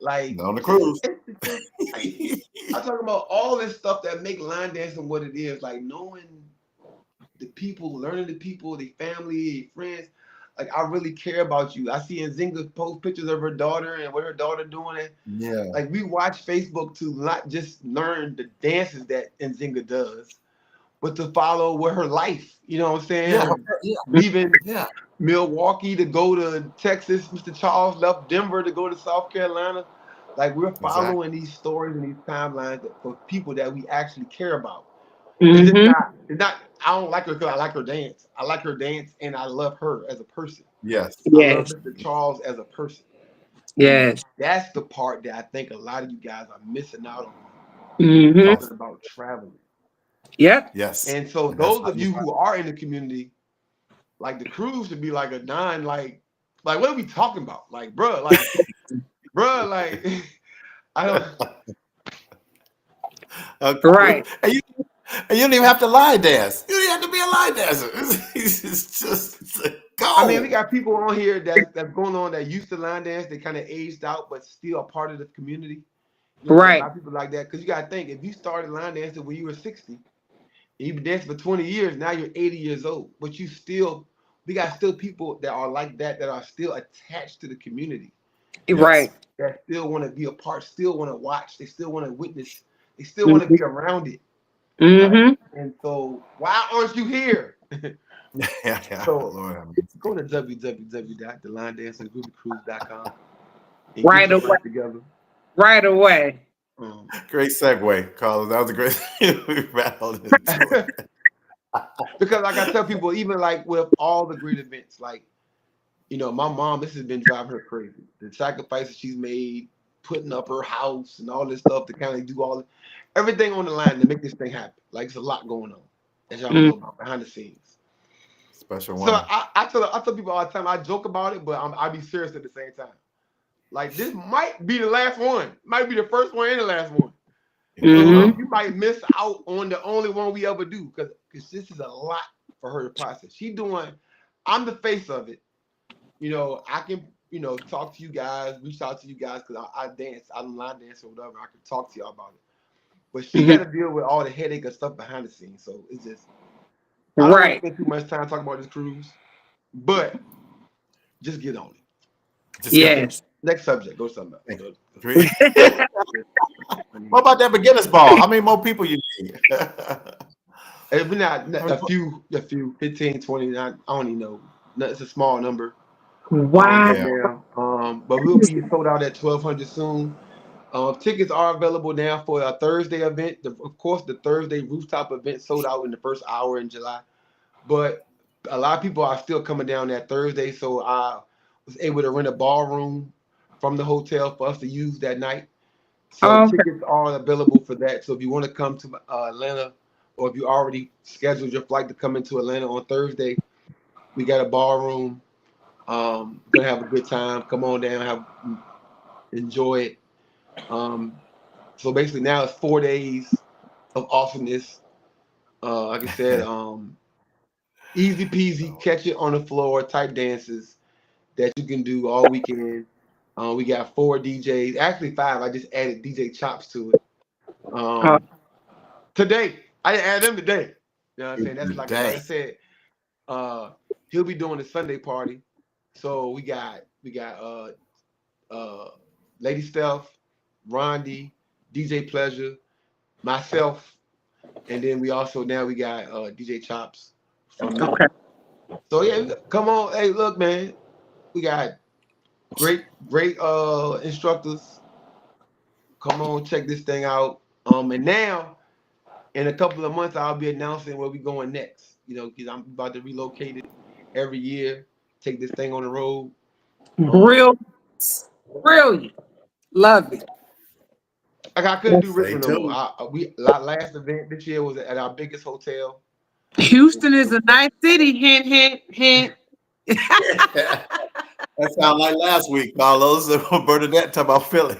like On the just cruise. like I'm talking about all this stuff that make line dancing what it is. Like knowing the people, learning the people, the family, friends. Like I really care about you. I see Nzinga post pictures of her daughter and what her daughter doing. And Yeah. like we watch Facebook to not just learn the dances that Nzinga does, but to follow with her life. You know what I'm saying? Yeah. Her Yeah. leaving Yeah. Milwaukee to go to Texas. Mr. Charles left Denver to go to South Carolina. Like we're Exactly. following these stories and these timelines for people that we actually care about. It's just hmm, not. It's not. I don't like her because I like her dance. I like her dance, and I love her as a person. Yes. I love yes, Mr. Charles as a person, and yes, that's the part that I think a lot of you guys are missing out on hmm, talking Yes. about traveling. yep, Yes. And so And that's those how of you you find who are in the community, like the cruise should be like a nine, like what are we talking about? Like, bruh, like I don't. a cruise. right. And you don't even have to line dance. You don't even have to be a line dancer. It's just to I mean, we go. got people on here that's going on that used to line dance. They kind of aged out, but still a part of the community. You know, we got a Right. lot of people like that because you got to think if you started line dancing when you were 60, and you've been dancing for 20 years, now you're 80 years old, but you still, we got still people that are like that are still attached to the community, Yes. Right. that still want to be a part, still want to watch, they still want to witness, they still want to Mm-hmm. be around it, right? Mm-hmm. And so, why aren't you here? Yeah, yeah. So, Lord have go mercy. to www.thelinedance.groovycruise.com and get Right your away. life together. Right away. Um, Great segue, Carlos. That was a great we rattled into it. because, like I tell people, even like with all the great events, like my mom, this has been driving her crazy. The sacrifices she's made, putting up her house and all this stuff to kind of do everything on the line to make this thing happen. Like it's a lot going on, as y'all Mm, know about behind the scenes. Special So woman. I tell people all the time, I joke about it, but I be serious at the same time. Like this might be the last one, might be the first one and the last one. You never So mm-hmm. know. you might miss out on the only one we ever do because this is a lot for her to process. I'm the face of it. I can, talk to you guys, reach out to you guys because I dance, I don't line dance or whatever. I can talk to y'all about it. But she got Mm-hmm. to deal with all the headache and stuff behind the scenes. So it's just, I don't want to Right. spend too much time talking about this cruise, but just get on it. Just go. Yes. Next subject. Go something Thank else. you. What about that beginner's ball? How many more people you need? If we're not How many a few, 15, 20. I don't even know. No, it's a small number. Wow. Right Yeah. now. But we'll be sold out at 1,200 soon. Tickets are available now for a Thursday event. Of course, the Thursday rooftop event sold out in the first hour in July. But a lot of people are still coming down that Thursday, so I was able to rent a ballroom from the hotel for us to use that night. So Okay. tickets are available for that. So if you want to come to Atlanta, or if you already scheduled your flight to come into Atlanta on Thursday, we got a ballroom. Gonna have a good time. Come on down, enjoy it. Um, so basically now it's 4 days of awesomeness. Like I said, easy peasy, catch it on the floor type dances that you can do all weekend. We got 4 DJs, actually five. I just added DJ Chops to it. Oh, Today, I didn't add them today. You know what I'm saying? That's like I Today. said. Uh, he'll be doing the Sunday party. So we got uh Lady Steph, Rondi, DJ Pleasure, myself, and then we also now we got DJ Chops from me. okay. So yeah, come on, hey, look, man, we got great instructors. Come on, check this thing out. And now in a couple of months, I'll be announcing where we going next. You know, because I'm about to relocate it every year, take this thing on the road. Um, Real brilliant. Love it. like I couldn't do Stay Richmond no more. tuned. Last event this year was at our biggest hotel. Houston is a nice city. Hint, hint, hint. That sounds like last week, Carlos. Bernadette talking about Philly.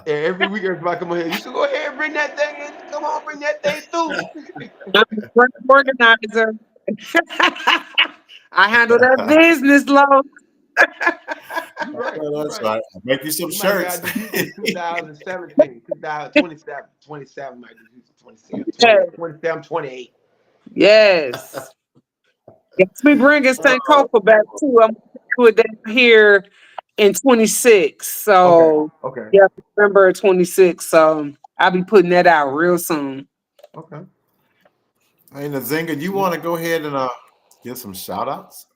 And every week, everybody come on here. You should go ahead and bring that thing in. Come on, bring that thing through. I'm a great organizer. I handle that business load. You're right. Well, You're that's right. right. I'll make you some We might shirts. gotta do Houston 2017, 2027, 27 might do Houston 27, Yes. 27, 28. Yes. Yes, we bringing Uh, Sankofa back too. I'm gonna do it down here in 26. okay, So okay, yeah, November 26. So I'll be putting that out real soon. okay. Hey, Nzinga, you want to go ahead and give some shout outs?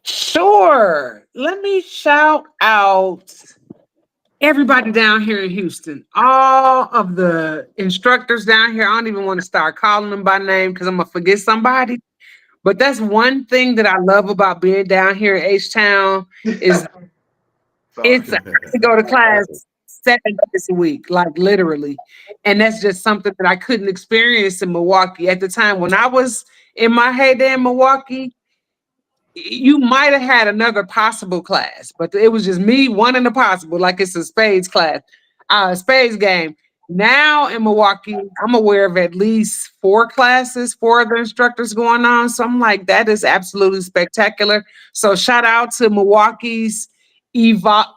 Sure. Let me shout out everybody down here in Houston. All of the instructors down here. I don't even want to start calling them by name because I'm gonna forget somebody. But that's one thing that I love about being down here in H Town is Sorry. it's I have to go to class 7 days a week, like literally. And that's just something that I couldn't experience in Milwaukee at the time. When I was in my heyday in Milwaukee, you might have had another possible class, but it was just me, one in the possible, like it's a spades class, spades game. Now in Milwaukee, I'm aware of at least four classes, four other instructors going on. So I'm like, that is absolutely spectacular. So shout out to Milwaukee's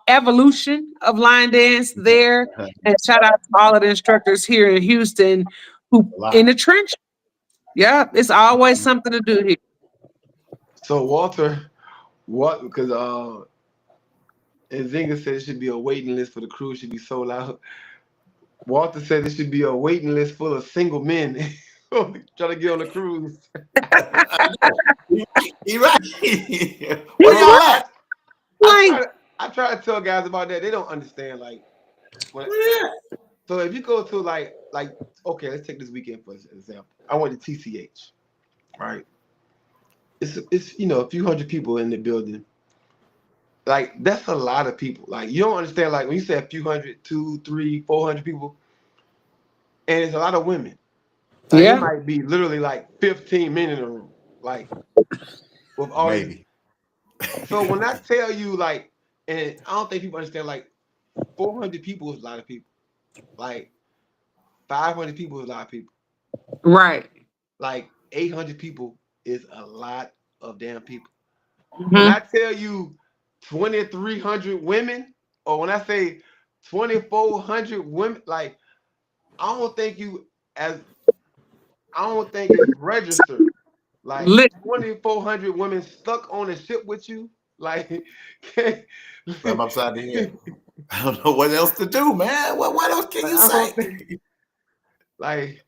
evolution of line dance there, A and shout out to all of the instructors here in Houston who in lot. the trench. Yeah, it's always something to do here. So Walter, what? Because Nzinga said it should be a waiting list for the cruise should be sold out. Walter said it should be a waiting list full of single men trying to get on the cruise. You right. Where So y'all I, at? I Like, try to I try to tell guys about that. They don't understand. Like when Where so if you go to like okay, let's take this weekend for example. I went to TCH, right? It's a few hundred people in the building. Like that's a lot of people. Like you don't understand. Like when you say a few hundred, two, three, 400 people, and it's a lot of women. Like it yeah, might be literally like 15 men in the room. Like with all these. maybe. So when I tell you like, and I don't think people understand like 400 people is a lot of people. Like 500 people is a lot of people. right. Like 800 people is a lot of damn people. When Mhm. I tell you 2,300 women, or when I say 2,400 women, like I don't think you as I don't think it's registered. Like Lit- 2,400 women stuck on a ship with you. Like, I'm upside the head. I don't know what else to do, man. What else can you I don't say? think, like,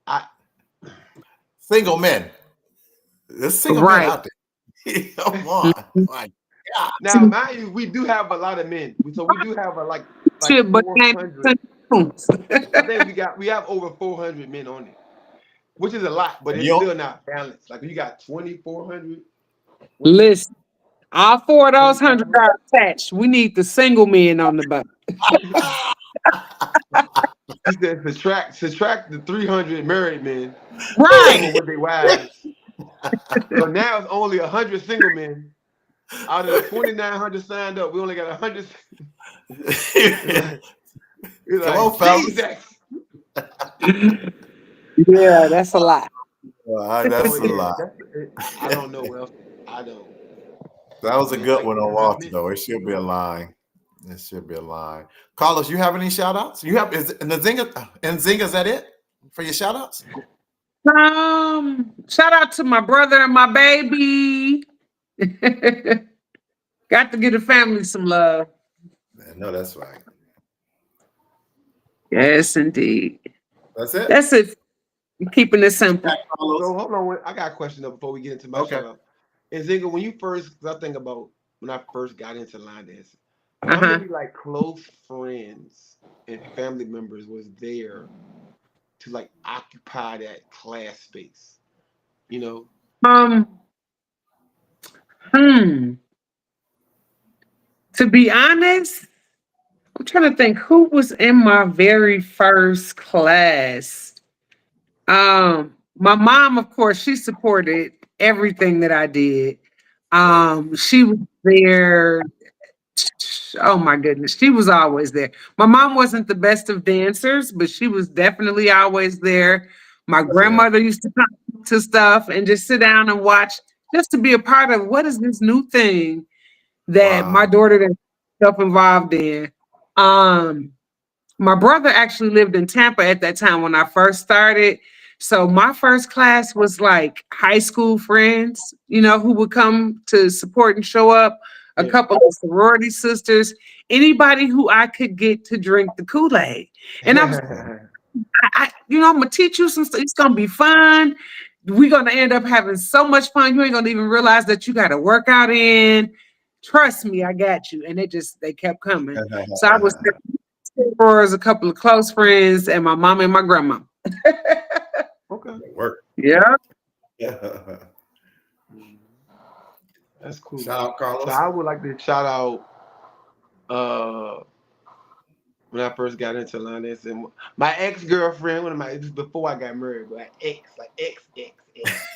I Single men. There's single men Right. out there. Come on. My God. now mind you, we do have a lot of men. So we do have a like Shit, but it 400. ain't I think we have over 400 men on it, which is a lot, but And it's you still not balanced. Like you got 2,400 women, Listen, all four of those 100 2,500. are attached. We need the single men on the boat. She said subtract the 300 married men that Right. were with their wives. So now it's only 100 single men out of the 2,900 signed up. We only got 100. It's like, it's Come like on, fellas. Jesus. Yeah, that's a lot. Oh That's a yeah, lot. I don't know what else. I don't. That was I a mean, good like one on that's just Walter, men. though. It should be a line. It should be a line. Carlos, you have any shout outs? You have is Nzinga, is that it for your shout outs? Shout out to my brother and my baby. Got to give the family some love. No, that's right. Yes, indeed. That's it. That's it. Keeping it simple. Carlos. So hold on, I got a question though before we get into my Okay. shout out. And Zinga, when you first, because I think about when I first got into line dancing, how Uh-huh. many like close friends and family members was there to like occupy that class space? You know, Um, hmm. To be honest, I'm trying to think who was in my very first class. My mom, of course, she supported everything that I did. Great. She was there. Oh my goodness, she was always there. My mom wasn't the best of dancers, but she was definitely always there. My That's good. grandmother used to come to stuff and just sit down and watch, just to be a part of what is this new thing that my Wow. daughter is self involved in. Um, my brother actually lived in Tampa at that time when I first started. So my first class was like high school friends, who would come to support and show up, a yeah. couple of sorority sisters, anybody who I could get to drink the Kool-Aid. And I was, I'm gonna teach you some stuff. It's gonna be fun. We're gonna end up having so much fun. You ain't gonna even realize that you got to work out in. Trust me, I got you. And they kept coming. So I was for a couple of close friends, and my mom and my grandma. Okay. Work. Yeah. Mhm. That's cool. Shout out, So Carlos. I would like to shout out uh when I first got into line dancing. My ex girlfriend, one of my this is before I got married, but ex.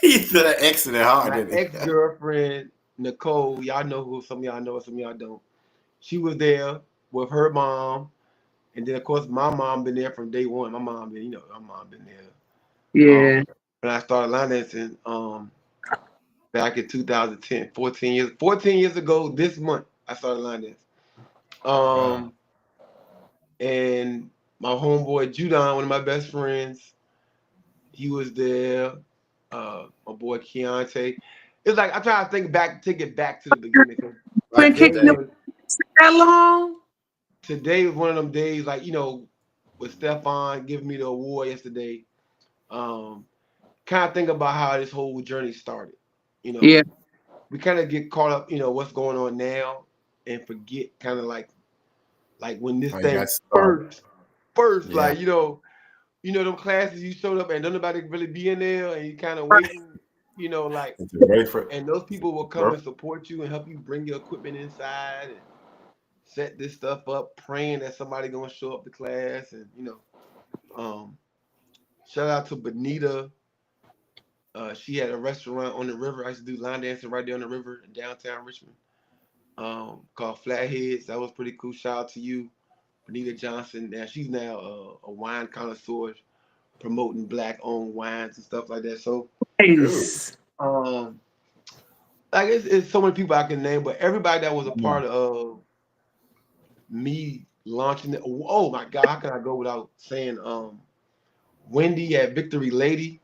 He did an accident hard, My didn't he? ex girlfriend Nicole, y'all know who. Some of y'all know, some of y'all don't. She was there with her mom, and then of course my mom been there from day one. My mom been there. Yeah. When I started line dancing, back in 2010, 14 years ago this month, I started line dancing. Wow. Um, and my homeboy Judon, one of my best friends, he was there. My boy Keontae. It's like I'm trying to think back, take it back to the beginning. 'Cause Been Back in the today kicking day. it was that long? today was one of them days, like with Stefan giving me the award yesterday. Um, kind of think about how this whole journey started. You Yeah. know, we kind of get caught up, what's going on now, and forget kind of like when this Oh, you thing got started. first, Yeah. like them classes you showed up and don't nobody really be in there, and you kind of Right. waiting, like, It's ready for and those people will come work. and support you and help you bring your equipment inside and set this stuff up, praying that somebody gonna show up to class, and um, shout out to Benita. She had a restaurant on the river. I used to do line dancing right there on the river in downtown Richmond, called Flatheads. That was pretty cool. Shout out to you, Benita Johnson. Now she's now a wine connoisseur, promoting black-owned wines and stuff like that. So, Ooh. Nice. um, like it's so many people I can name, but everybody that was a Mm. part of me launching it. Oh my God, how can I go without saying Wendy at Victory Lady?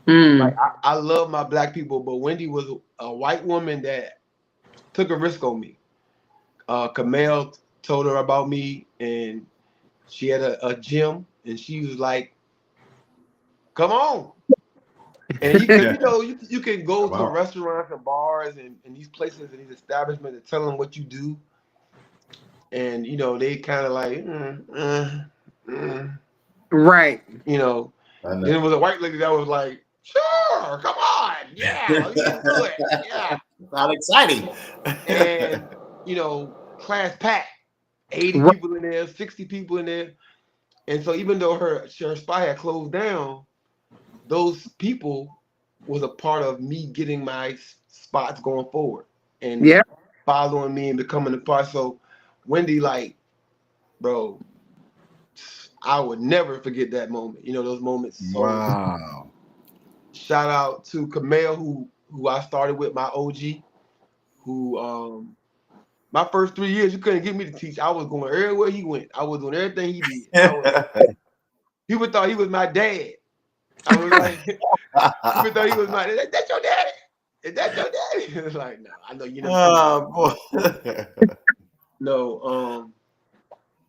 Like Mm. I love my black people, but Wendy was a white woman that took a risk on me. Kamel told her about me, and she had a gym, and she was like, "Come on." And because Yeah. you can go Come to on. restaurants and bars and these places and these establishments and tell them what you do, and they kind of like, mm. Right. you know. I know. Then it was a white lady that was like, "Sure, come on, yeah, we can do it, yeah." Not exciting. And class packed, 80 Right. people in there, 60 people in there, and so even though her spot had closed down, those people was a part of me getting my spots going forward and Yeah. following me and becoming a part. So Wendy, like, bro, I would never forget that moment. Those moments. So Wow. shout out to Kamel, who I started with, my OG, who my first 3 years you couldn't get me to teach. I was going everywhere he went. I was doing everything he did. People thought he was my dad. I was like, people thought he was my dad. That's your daddy. Is that your daddy? It's like, no, I know you never seen that. Oh boy. No,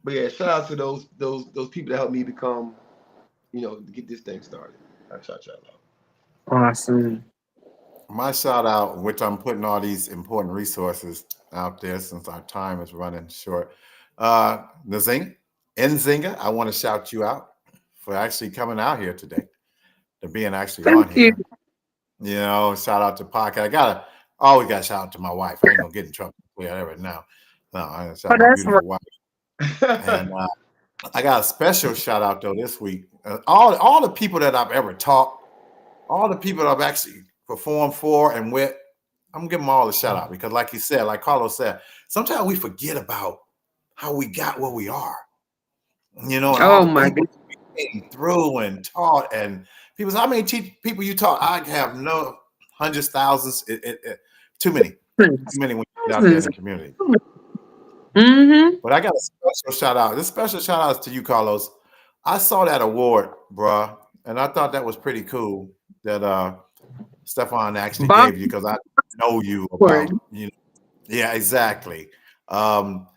but yeah, shout out to those people that helped me become, to get this thing started. I shout y'all out. Awesome. My shout out, which I'm putting all these important resources out there since our time is running short. Nzinga, Nzinga, I want to shout you out for actually coming out here today, to being actually Thank on you. here. Shout out to podcast. Always got to shout out to my wife. I ain't gonna get in trouble with that now. No, I gotta shout Oh, out my that's right. beautiful wife. And I got a special shout out though this week. All the people that I've ever taught, all the people that I've actually performed for and with, I'm gonna give them all a shout out because, like you said, like Carlos said, sometimes we forget about how we got where we are. And all Oh the my people God. we came through and taught, and people. How many people you taught? I have no hundreds, thousands. Too many, too many when you get out there in Thousands. the community. Mm-hmm. But I got a special shout out. This special shout out is to you, Carlos. I saw that award, bruh, and I thought that was pretty cool that Stefan actually Bob gave you because I know you Wood. about. Yeah, exactly. Um,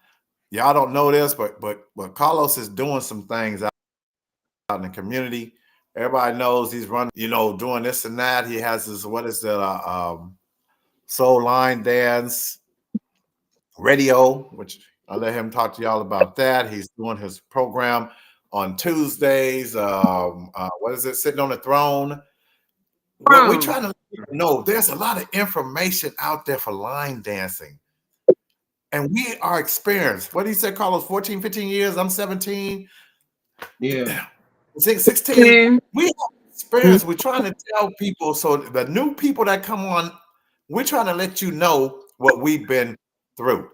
y'all don't know this, but Carlos is doing some things out in the community. Everybody knows he's running, doing this and that. He has his what is it, soul line dance radio, which I'll let him talk to y'all about that. He's doing his program on Tuesdays. What is it? Sitting on the throne. What we're trying to let people know, there's a lot of information out there for line dancing. And we are experienced. What do you say, Carlos? 14, 15 years? I'm 17. Yeah. 16. We have experience. We're trying to tell people. So the new people that come on, we're trying to let you know what we've been through.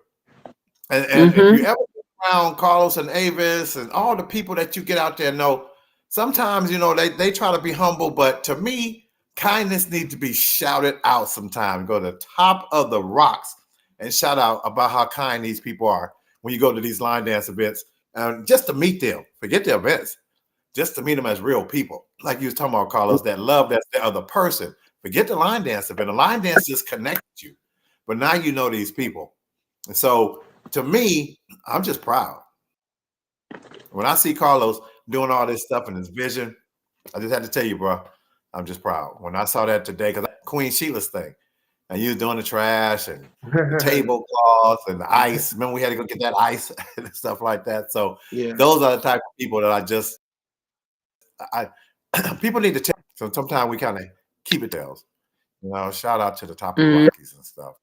And if you Mm-hmm. ever get around Carlos and Avis and all the people that you get out there know, sometimes they try to be humble, but to me, kindness needs to be shouted out sometimes. Go to the top of the rocks and shout out about how kind these people are when you go to these line dance events, just to meet them. Forget the events, just to meet them as real people. Like you was talking about, Carlos, that love that's the other person. Forget the line dance event. The line dance just connects you. But now you know these people. And so to me, I'm just proud. When I see Carlos doing all this stuff and his vision, I just had to tell you, bro, I'm just proud. When I saw that today, because Queen Sheila's thing, and you was doing the trash and the tablecloth and the ice. Remember, we had to go get that ice and stuff like that. So Yeah. those are the type of people that I people need to tell. So sometimes we kind of keep it tells. Shout out to the top of the Mm-hmm. Rockies and stuff.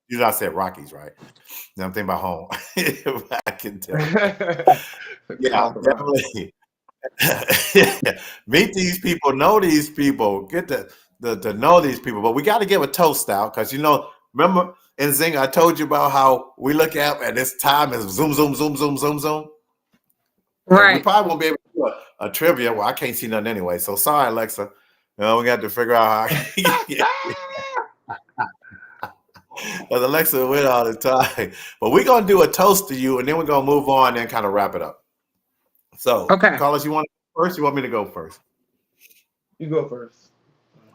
You know, I said Rockies, right? Now I'm thinking about home. I can tell. Yeah, Top of the rock. definitely. Meet these people, know these people, get to know these people. But we got to give a toast out because remember in Zing, I told you about how we look at this time is zoom, zoom, zoom, zoom, zoom, zoom. And we Right. probably won't be able to do a trivia. Well, I can't see nothing anyway. So sorry, Alexa. We got to figure out how. Because Alexa win all the time. But we're going to do a toast to you, and then we're going to move on and kind of wrap it up. So, Okay. Carlos, you want to go first? You want me to go first? You go first.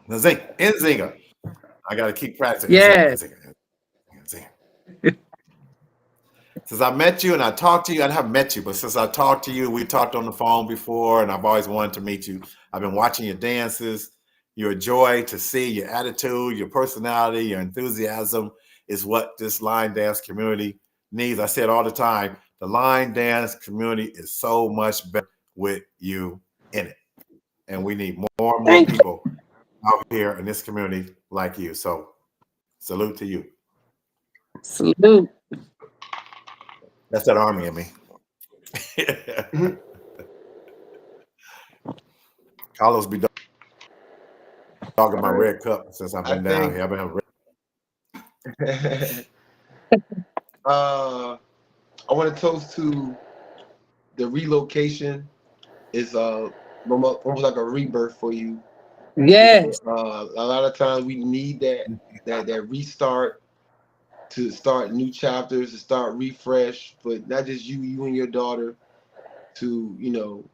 Nzinga. I got to keep practicing. Yes. Nzinga. Since I met you and I talked to you, I haven't met you, but since I talked to you, we talked on the phone before, and I've always wanted to meet you. I've been watching your dances. You're a joy to see. Your attitude, your personality, your enthusiasm is what this line dance community needs. I say it all the time. The line dance community is so much better with you in it. And we need more and more Thank you. people out here in this community like you. So salute to you. Salute. That's that army in me. Mhm. Carlos be dogging All my right. red cup since I've I been down think here. I've been uh, I want to toast to the relocation is almost like a rebirth for you. You know, Yes. a lot of times we need that restart to start new chapters, to start refresh, but not just you and your daughter to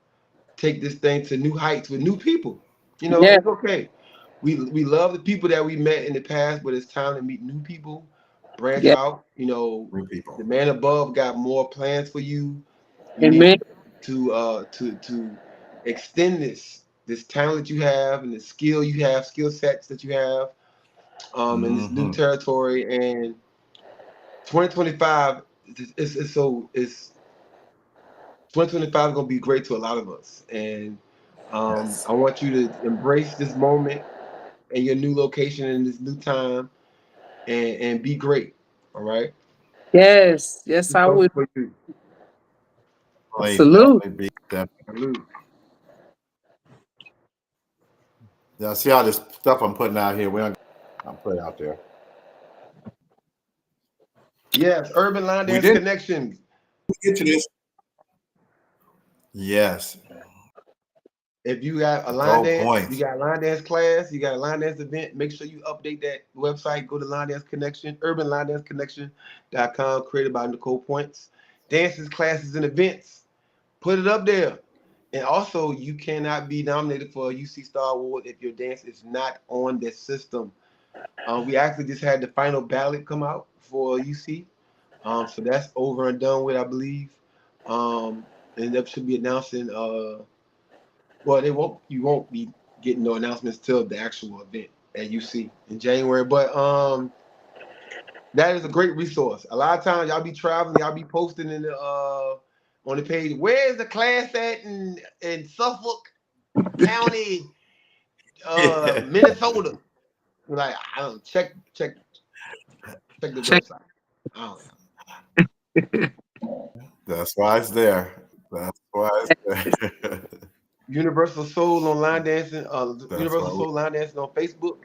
take this thing to new heights with new people. And Yes. it's okay. We love the people that we met in the past, but it's time to meet new people, branch Yes. out. new people. The man above got more plans for you. You need Amen. to extend this talent you have and the skill sets that you have in this new Hmm. territory. And 2025 it's 2025 is gonna be great to a lot of us. And Yes. I want you to embrace this moment and your new location and this new time and be great. All right. Yes. Yes, I So would. for you. Salute. Definitely be that. Salute. Yeah, see all this stuff I'm putting out here. I'm putting out there. Yes, Urban Line We Dance didn't Connections. get to this. Yes. If you got a line Gold dance, you points. got a line dance class, you got a line dance event, make sure you update that website. Go to Line Dance Connection, urbanlinedanceconnection.com, created by Nicole Points. Dances, classes, and events. Put it up there. And also, you cannot be nominated for a UC Star Award if your dance is not on the system. We actually just had the final ballot come out for UC. So that's over and done with, I believe. And that should be announcing well, they won't. You won't be getting no announcements till the actual event at UC in January. But that is a great resource. A lot of times y'all be traveling, y'all be posting in the on the page. Where's the class at in Suffolk County, Minnesota? Like I don't check the Check. website. I don't know. That's why it's there. That's why it's there. Universal Soul on line dancing. That's Universal why we Soul line dancing on Facebook.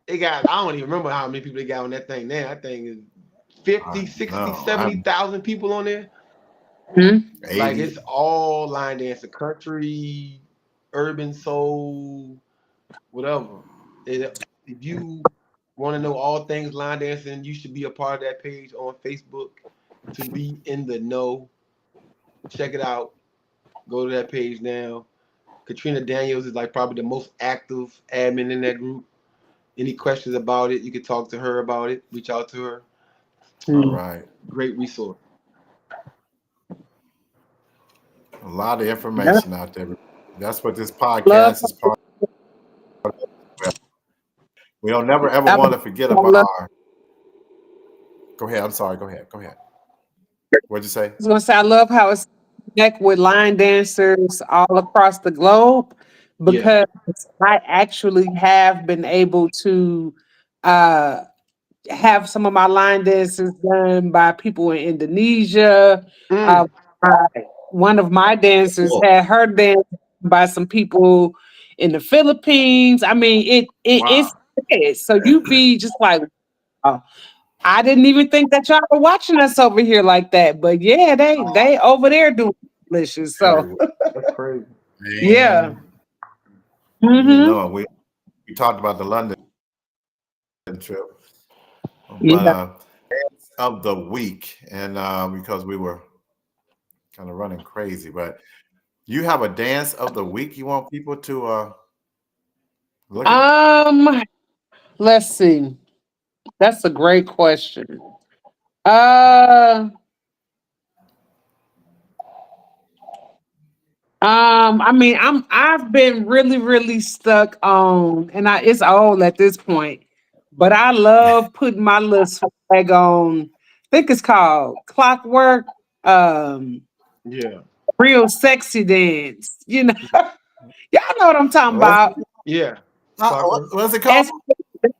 They got, I don't even remember how many people they got on that thing now. That thing is I 50, 60, know. I'm 70,000 people on there. Mhm. Like 80. it's all line dancing, country, urban soul, whatever. If you want to know all things line dancing, you should be a part of that page on Facebook to be in the know. Check it out. Go to that page now. Katrina Daniels is like probably the most active admin in that group. Any questions about it, you can talk to her about it. Reach out to her. All Mm. right. Great resource. A lot of Yeah. information out there. That's what this Love. podcast is part of. We don't never ever I want to forget I about love. our. Go ahead. I'm sorry. Go ahead. Go ahead. What'd you say? Was gonna say I love how it's connect with line dancers all across the globe Yeah. because I actually have been able to uh have some of my line dances done by people in Indonesia. Uh, Mm. one of my dancers Cool. had her dance by some people in the Philippines. I mean, it's Wow. so you be just like, oh, I didn't even think that y'all were watching us over here like that. But yeah, they over there doing delicious. So Everywhere. That's crazy. yeah. Man, you Hmm. know, we talked about the London trip, but Yeah. of the week, and because we were kind of running crazy, but you have a dance of the week you want people to look at? Um, let's see. That's a great question. Uh, I mean, I've been really, really stuck on, and it's old at this point, but I love putting my little swag on. I think it's called Clockwork. Um, Yeah, Real sexy dance. You know, y'all know what I'm talking What's, about. yeah. Clockwork. what's it called? As-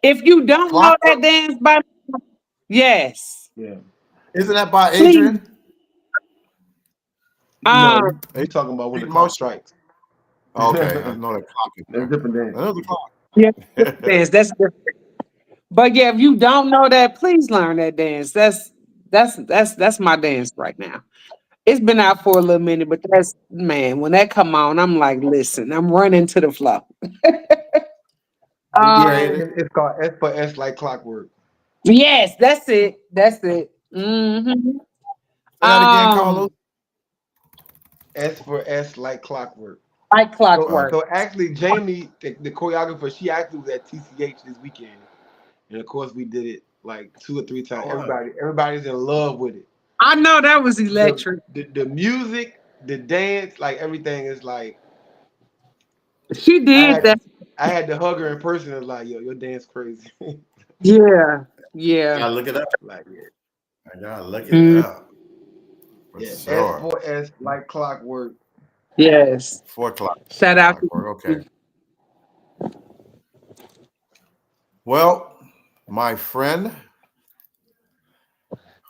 If you don't know Clockwork? that dance, by yes, Yeah. Isn't that by please. Adrian? No, Um, you talking about when the Adrian clock Motion? strikes. Okay, I That's know the clock is a there. different I dance. know the clock. yeah, dance. That's different. But yeah, if you don't know that, please learn that dance. That's my dance right now. It's been out for a little minute, but that's man, when that come on, I'm like, listen, I'm running to the floor. You Yeah, created it. it's called S for S like clockwork. Yes, that's it. That's it. Say that again, Carlos. Um, S for S like clockwork. like So, Uh, clockwork. so actually, Jamie, the choreographer, she actually was at TCH this weekend, and of course, we did it like 2 or 3 times. oh, Everybody's in love with it. I know that was The electric. the music, the dance, like everything is like She I did had that. I had to hug her in person and like, yo, your dance crazy. Yeah, yeah. gotta look it up. Like yeah, I gotta look it Mm, up for yeah. S sure. for S like clockwork. yes. 4 o'clock. Shout out to Clockwork. Okay. you. Well, my friend,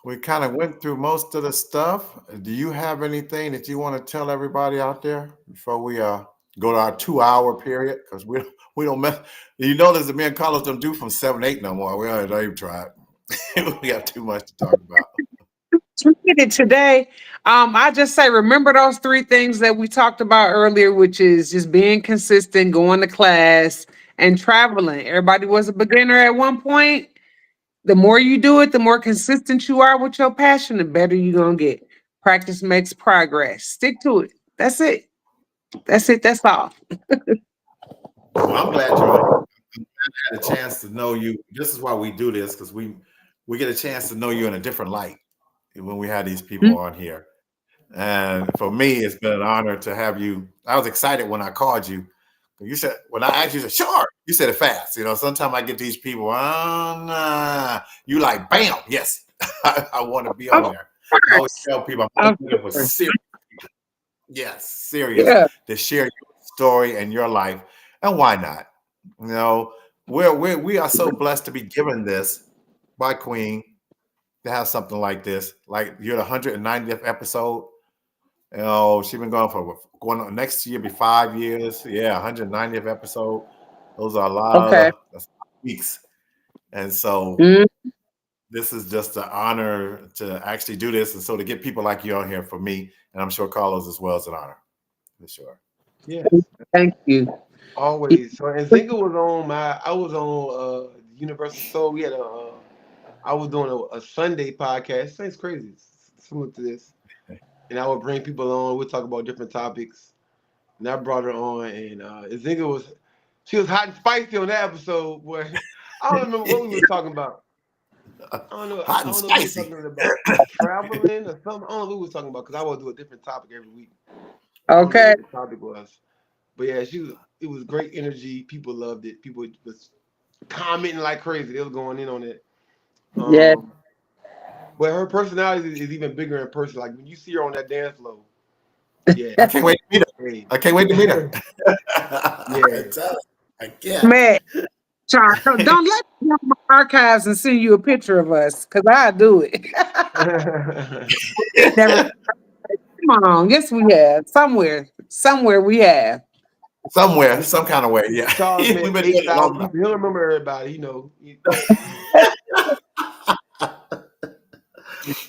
we kind of went through most of the stuff. Do you have anything that you want to tell everybody out there before we go to our 2 hour period? Because we don't mess. You notice that me and Carlos don't do from 7 to 8 no more. We don't even try it. We have too much to talk about. We did it today. I just say remember those three things that we talked about earlier, which is just being consistent, going to class, and traveling. Everybody was a beginner at one point. The more you do it, the more consistent you are with your passion, the better you're gonna get. Practice makes progress. Stick to it. That's it. That's it. That's all. Well, I'm glad you had a chance to know you. This is why we do this because we get a chance to know you in a different light when we have these people Mm, on here. And for me, it's been an honor to have you. I was excited when I called you. You said when I asked you, you said sure. You said it fast. You know, sometimes I get these people. Oh, nah. You like bam, yes. I want to be of on there. I always course. tell people I'm Of looking for course. serious. Yes, serious Yeah. to share your story and your life. And why not? You know, we are so blessed to be given this by Queen to have something like this. Like you're the 190th episode. You know, she's been going for going on next year be 5 years. Yeah, 190th episode. Those are a lot Okay. of that's weeks. And so Mm, this is just an honor to actually do this. And so to get people like you on here for me, and I'm sure Carlos as well is an honor. For sure. Yes, thank you. always. So and Zinga was on my. I was on Universal Soul. We had a. I was doing a Sunday podcast. Thing's crazy. It's similar to this, and I would bring people on. We'd talk about different topics. And I brought her on, and Zinga was. She was hot and spicy on that episode. Where I don't remember what we was talking about. I don't know. Hot I and don't know. If we were spicy. talking about traveling or something. I don't know what we was talking about because I would do a different topic every week. I don't know Okay. what the topic was, but yeah, she was. It was great energy. People loved it. People was commenting like crazy. They was going in on it. Yeah. Um, but her personality is even bigger in person. Like when you see her on that dance floor, yeah, I can't wait to meet her. hey, I can't wait to meet her. I yeah. tell you, I can't. Man, Sean, don't let me go in my archives and send you a picture of us, because I do it. Never. Come on. Yes, we have. Somewhere we have. Somewhere, some kind of way. Yeah. Charles We've met been doing eight it long thousand enough. people. He'll remember everybody. You know.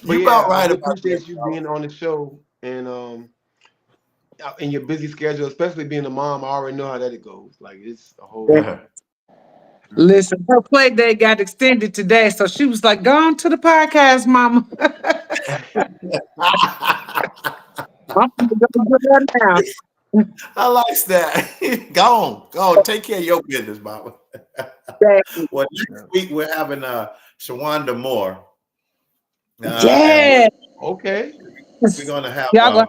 But You about yeah, right we about that, appreciate you Carlos. being on the show and in your busy schedule, especially being a mom. I already know how that it goes. Like it's a whole. Listen, her play date got extended today, so she was like, "Go on to the podcast, Mama." I'm gonna go get her now. I like that. Go on, take care of your business, Mama. Exactly. Well, next week we're having Shawanda Moore. And Yes. we're gonna have Y'all gonna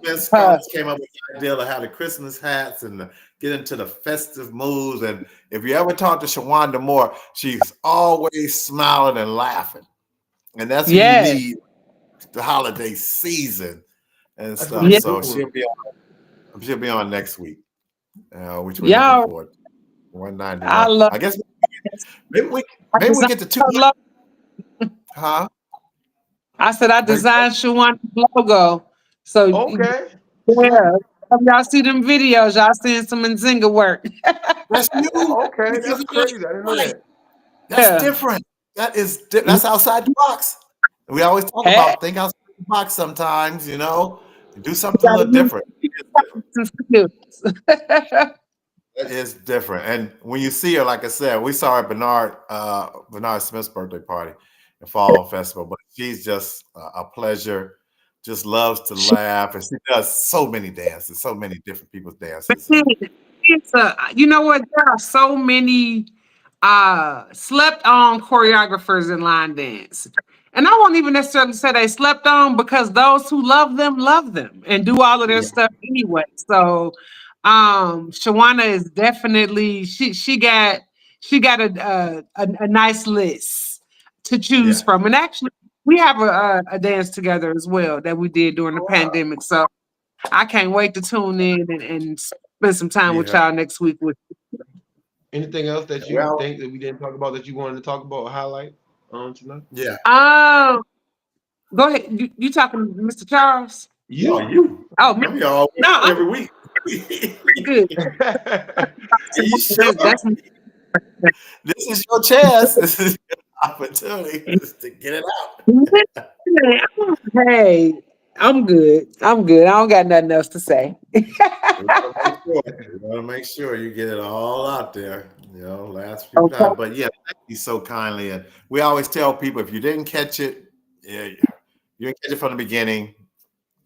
Miss have her. Collins came up with the idea of how the Christmas hats and get into the festive moods. And if you ever talk to Shawanda Moore, she's always smiling and laughing, and that's what you Yes. need the holiday season and That's what stuff. I'm Yes. So doing. she'll be on next week, which we're looking Y'all, forward to. I 191. love I guess this. maybe we I maybe we designed get to her 200. logo. Huh? I said I Wait, designed Shawan's logo. So Okay. yeah. Y'all see them videos, y'all seeing some Nzinga work. that's you Okay. because That's crazy. I didn't know right. that. That's Yeah. different. That's outside the box. We always talk Hey, about think outside the box sometimes, do you something a gotta little use different. It is different. some skills. It is different. And when you see her, like I said, we saw her at Bernard Smith's birthday party and Fall Festival, but she's just a pleasure. Just loves to She laugh, and she does so many dances, so many different people's dances, and did. You know what? There are so many slept on choreographers in line dance. And I won't even necessarily say they slept on because those who love them and do all of their yeah, stuff anyway. So Shawana is definitely she got a nice list to choose yeah. from. And actually we have a dance together as well that we did during the Oh, wow. pandemic. So I can't wait to tune in and spend some time with Yeah. y'all next week with Anything else that you Well, think that we didn't talk about that you wanted to talk about or highlight tonight? yeah. um go ahead. You talking to Mr. Charles? No, You. you. Oh me? I'm here all No, I'm every week. good. Are you sure? That's This is your chance. This is your opportunity to get it out. hey, I'm good. I'm good. I don't got nothing else to say. We want to make sure. We want to make sure you get it all out there. Last few Okay. times. But yeah, thank you so kindly. And we always tell people if you didn't catch it, yeah, you didn't catch it from the beginning.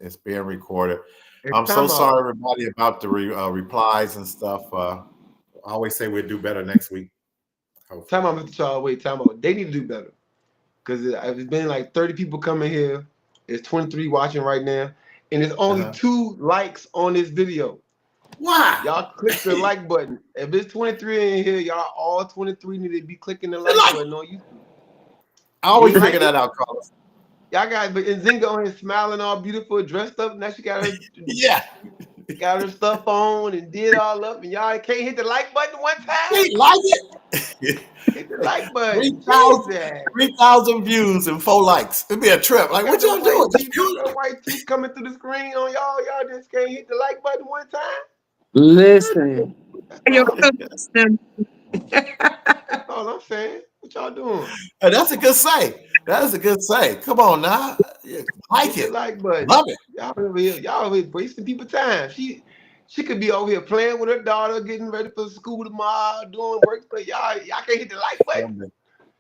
It's being recorded. Hey, I'm so time out. sorry, everybody, about the replies and stuff. I always say we'll do better next week. Time Hopefully. out, Mr. Charles. Wait, time out. They need to do better. Because it's been like 30 people coming here. It's 23 watching right now. And there's only Uh-huh. 2 likes on this video. Why? Y'all click the like button. If it's 23 in here, y'all all 23 need to be clicking the like Like, button on YouTube. I You always ain't figure like it? that out, Carlos. Y'all got but Nzinga on here smiling all beautiful, dressed up. Now she Yeah. got her stuff on and did all up, and y'all can't hit the like button one time. Hey, like it. Hit the like button. 3,000 Jesus. 3,000 views and 4 likes. It'd be a trip. You Like, got what them y'all doing? white Just teeth, do the it. white teeth coming through the screen on y'all. Y'all just can't hit the like button one time. Listen. That's Your all. system. That's all I'm saying. What y'all doing? Hey, that's a good say. That is a good say. Come on now. Yeah, like Hit the it. like button. Love it. Y'all over here wasting people time. She could be over here playing with her daughter, getting ready for school tomorrow, doing work, but y'all can't hit the like button.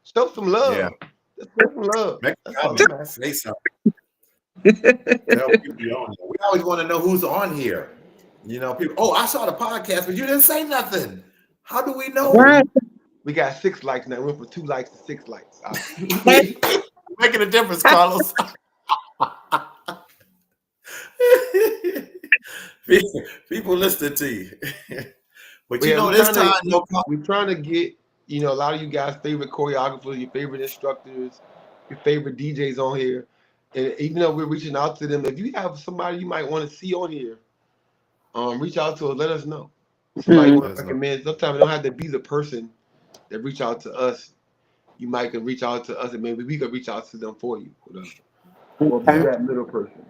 Show some Yeah. love. Just show some love. Make a That's all comment. I'm asking. Say something. Tell people you're on here. We always want to know who's on here. People, oh, I saw the podcast, but you didn't say nothing. How do we Okay, know? Right. we got 6 likes now. We went from 2 likes to 6 likes. All Hey, right. Making a difference, Carlos. People listening to you. But But yeah, this time, no. we're trying to get a lot of you guys' favorite choreographers, your favorite instructors, your favorite DJs on here. And even though we're reaching out to them, if you have somebody you might want to see on here, reach out to us. Let us know. Somebody you mm, want to recommend. Sometimes it don't have to be the person that reach out to us. You might can reach out to us, and maybe we could reach out to them for you, whatever, or be okay. Yeah. that middle person.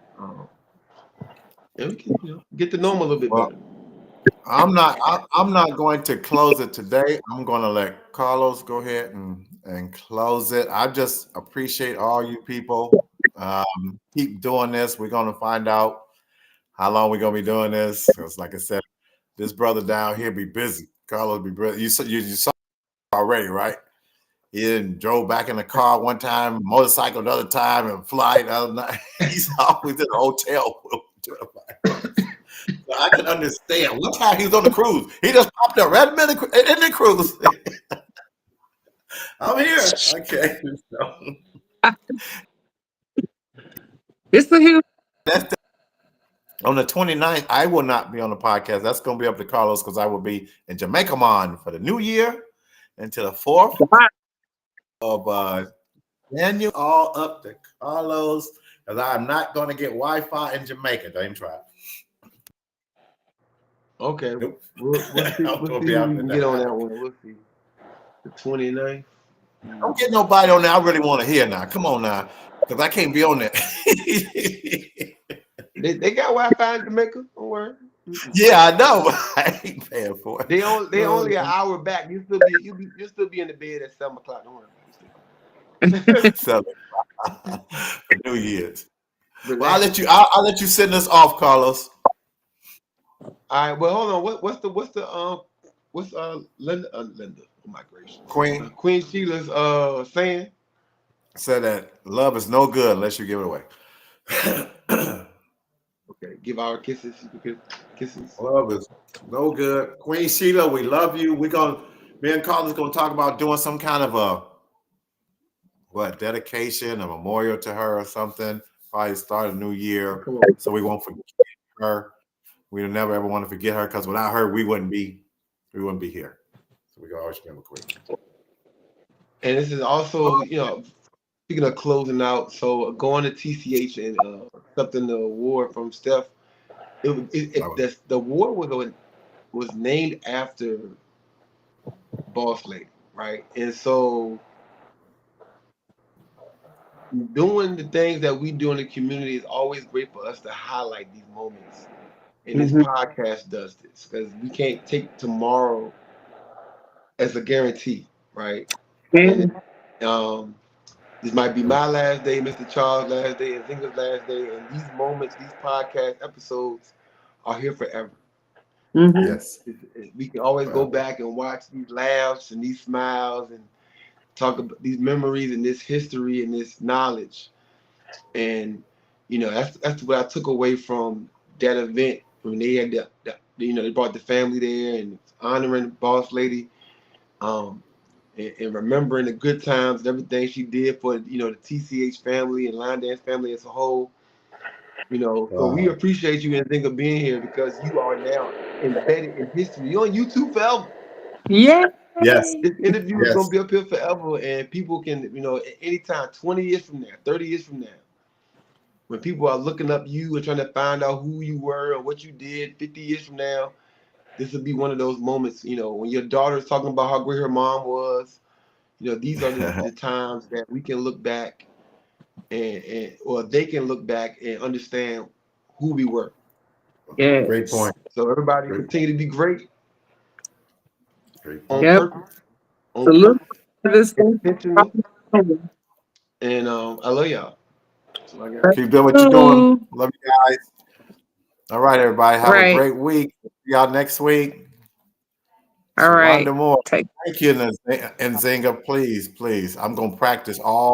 And we can get to know them a little bit Well, better. I'm not going to close it today. I'm going to let Carlos go ahead and close it. I just appreciate all you people. Keep doing this. We're going to find out how long we're going to be doing this. Because, like I said, this brother down here be busy. Carlos be busy. You saw already, right? He didn't drove back in the car one time, motorcycle the other time, and flight the other night. He's always in a hotel. So I can understand. One time he was on the cruise. He just popped up right in the cruise. I'm here. Okay. So, It's a huge. That's on the 29th. I will not be on the podcast. That's going to be up to Carlos because I will be in Jamaica for the new year until the 4th of January. All up to Carlos because I'm not going to get Wi-Fi in Jamaica. Don't even try. Okay, Nope. we'll see. I'm We'll going to see be who out we there. can get on that one. We'll see. The 29th. Don't get nobody on there I really want to hear now. Come on now. Because I can't be on there. They got Wi-Fi in Jamaica. Don't worry. Yeah, I know. I ain't paying for it. They only an hour back. You still be in the bed at 7 o'clock. Don't worry about it. So, for New Year's. Well, Relax. I'll let you send us off, Carlos. All right. Well, hold on. What's Linda? Oh my gracious. Queen Queen Sheila's saying. said that love is no good unless you give it away. Okay. Give our kisses. Kisses. Love is no good. Queen Sheila, we love you. Me and Carlos gonna talk about doing some kind of a dedication, a memorial to her or something. Probably start a new year. Come on. So we won't forget her. We never ever want to forget her because without her, we wouldn't be here. So we can always remember Queen. And this is also, speaking of closing out, so going to TCH and accepting the award from Steph, the award was named after Boss Lady, right? And so doing the things that we do in the community is always great for us to highlight these moments. And this podcast does this because we can't take tomorrow as a guarantee, right? And this might be my last day, Mr. Charles' last day, and Nzinga's last day. And these moments, these podcast episodes are here forever. Yes. We can always go back and watch these laughs and these smiles and talk about these memories and this history and this knowledge. And that's what I took away from that event when they had they brought the family there and honoring Boss Lady. And remembering the good times and everything she did for the TCH family and Line Dance family as a whole. So we appreciate you and think of being here because you are now embedded in history. You're on YouTube forever. Yeah. Yes. This interview is Yes. gonna be up here forever, and people can, at any time, 20 years from now, 30 years from now, when people are looking up you and trying to find out who you were or what you did 50 years from now, this will be one of those moments, when your daughter's talking about how great her mom was. These are the times that we can look back or they can look back and understand who we were. Yeah. Great point. So everybody continue to be great Great on point. Yep. purpose, Salute to this thing. intentional, and I love y'all. So I got. Keep doing what you're doing. Love you guys. All right, everybody. Have a Right. great week. See y'all next week. All right. Sharonda Moore. Take Thank you, Nzinga. Please. I'm going to practice all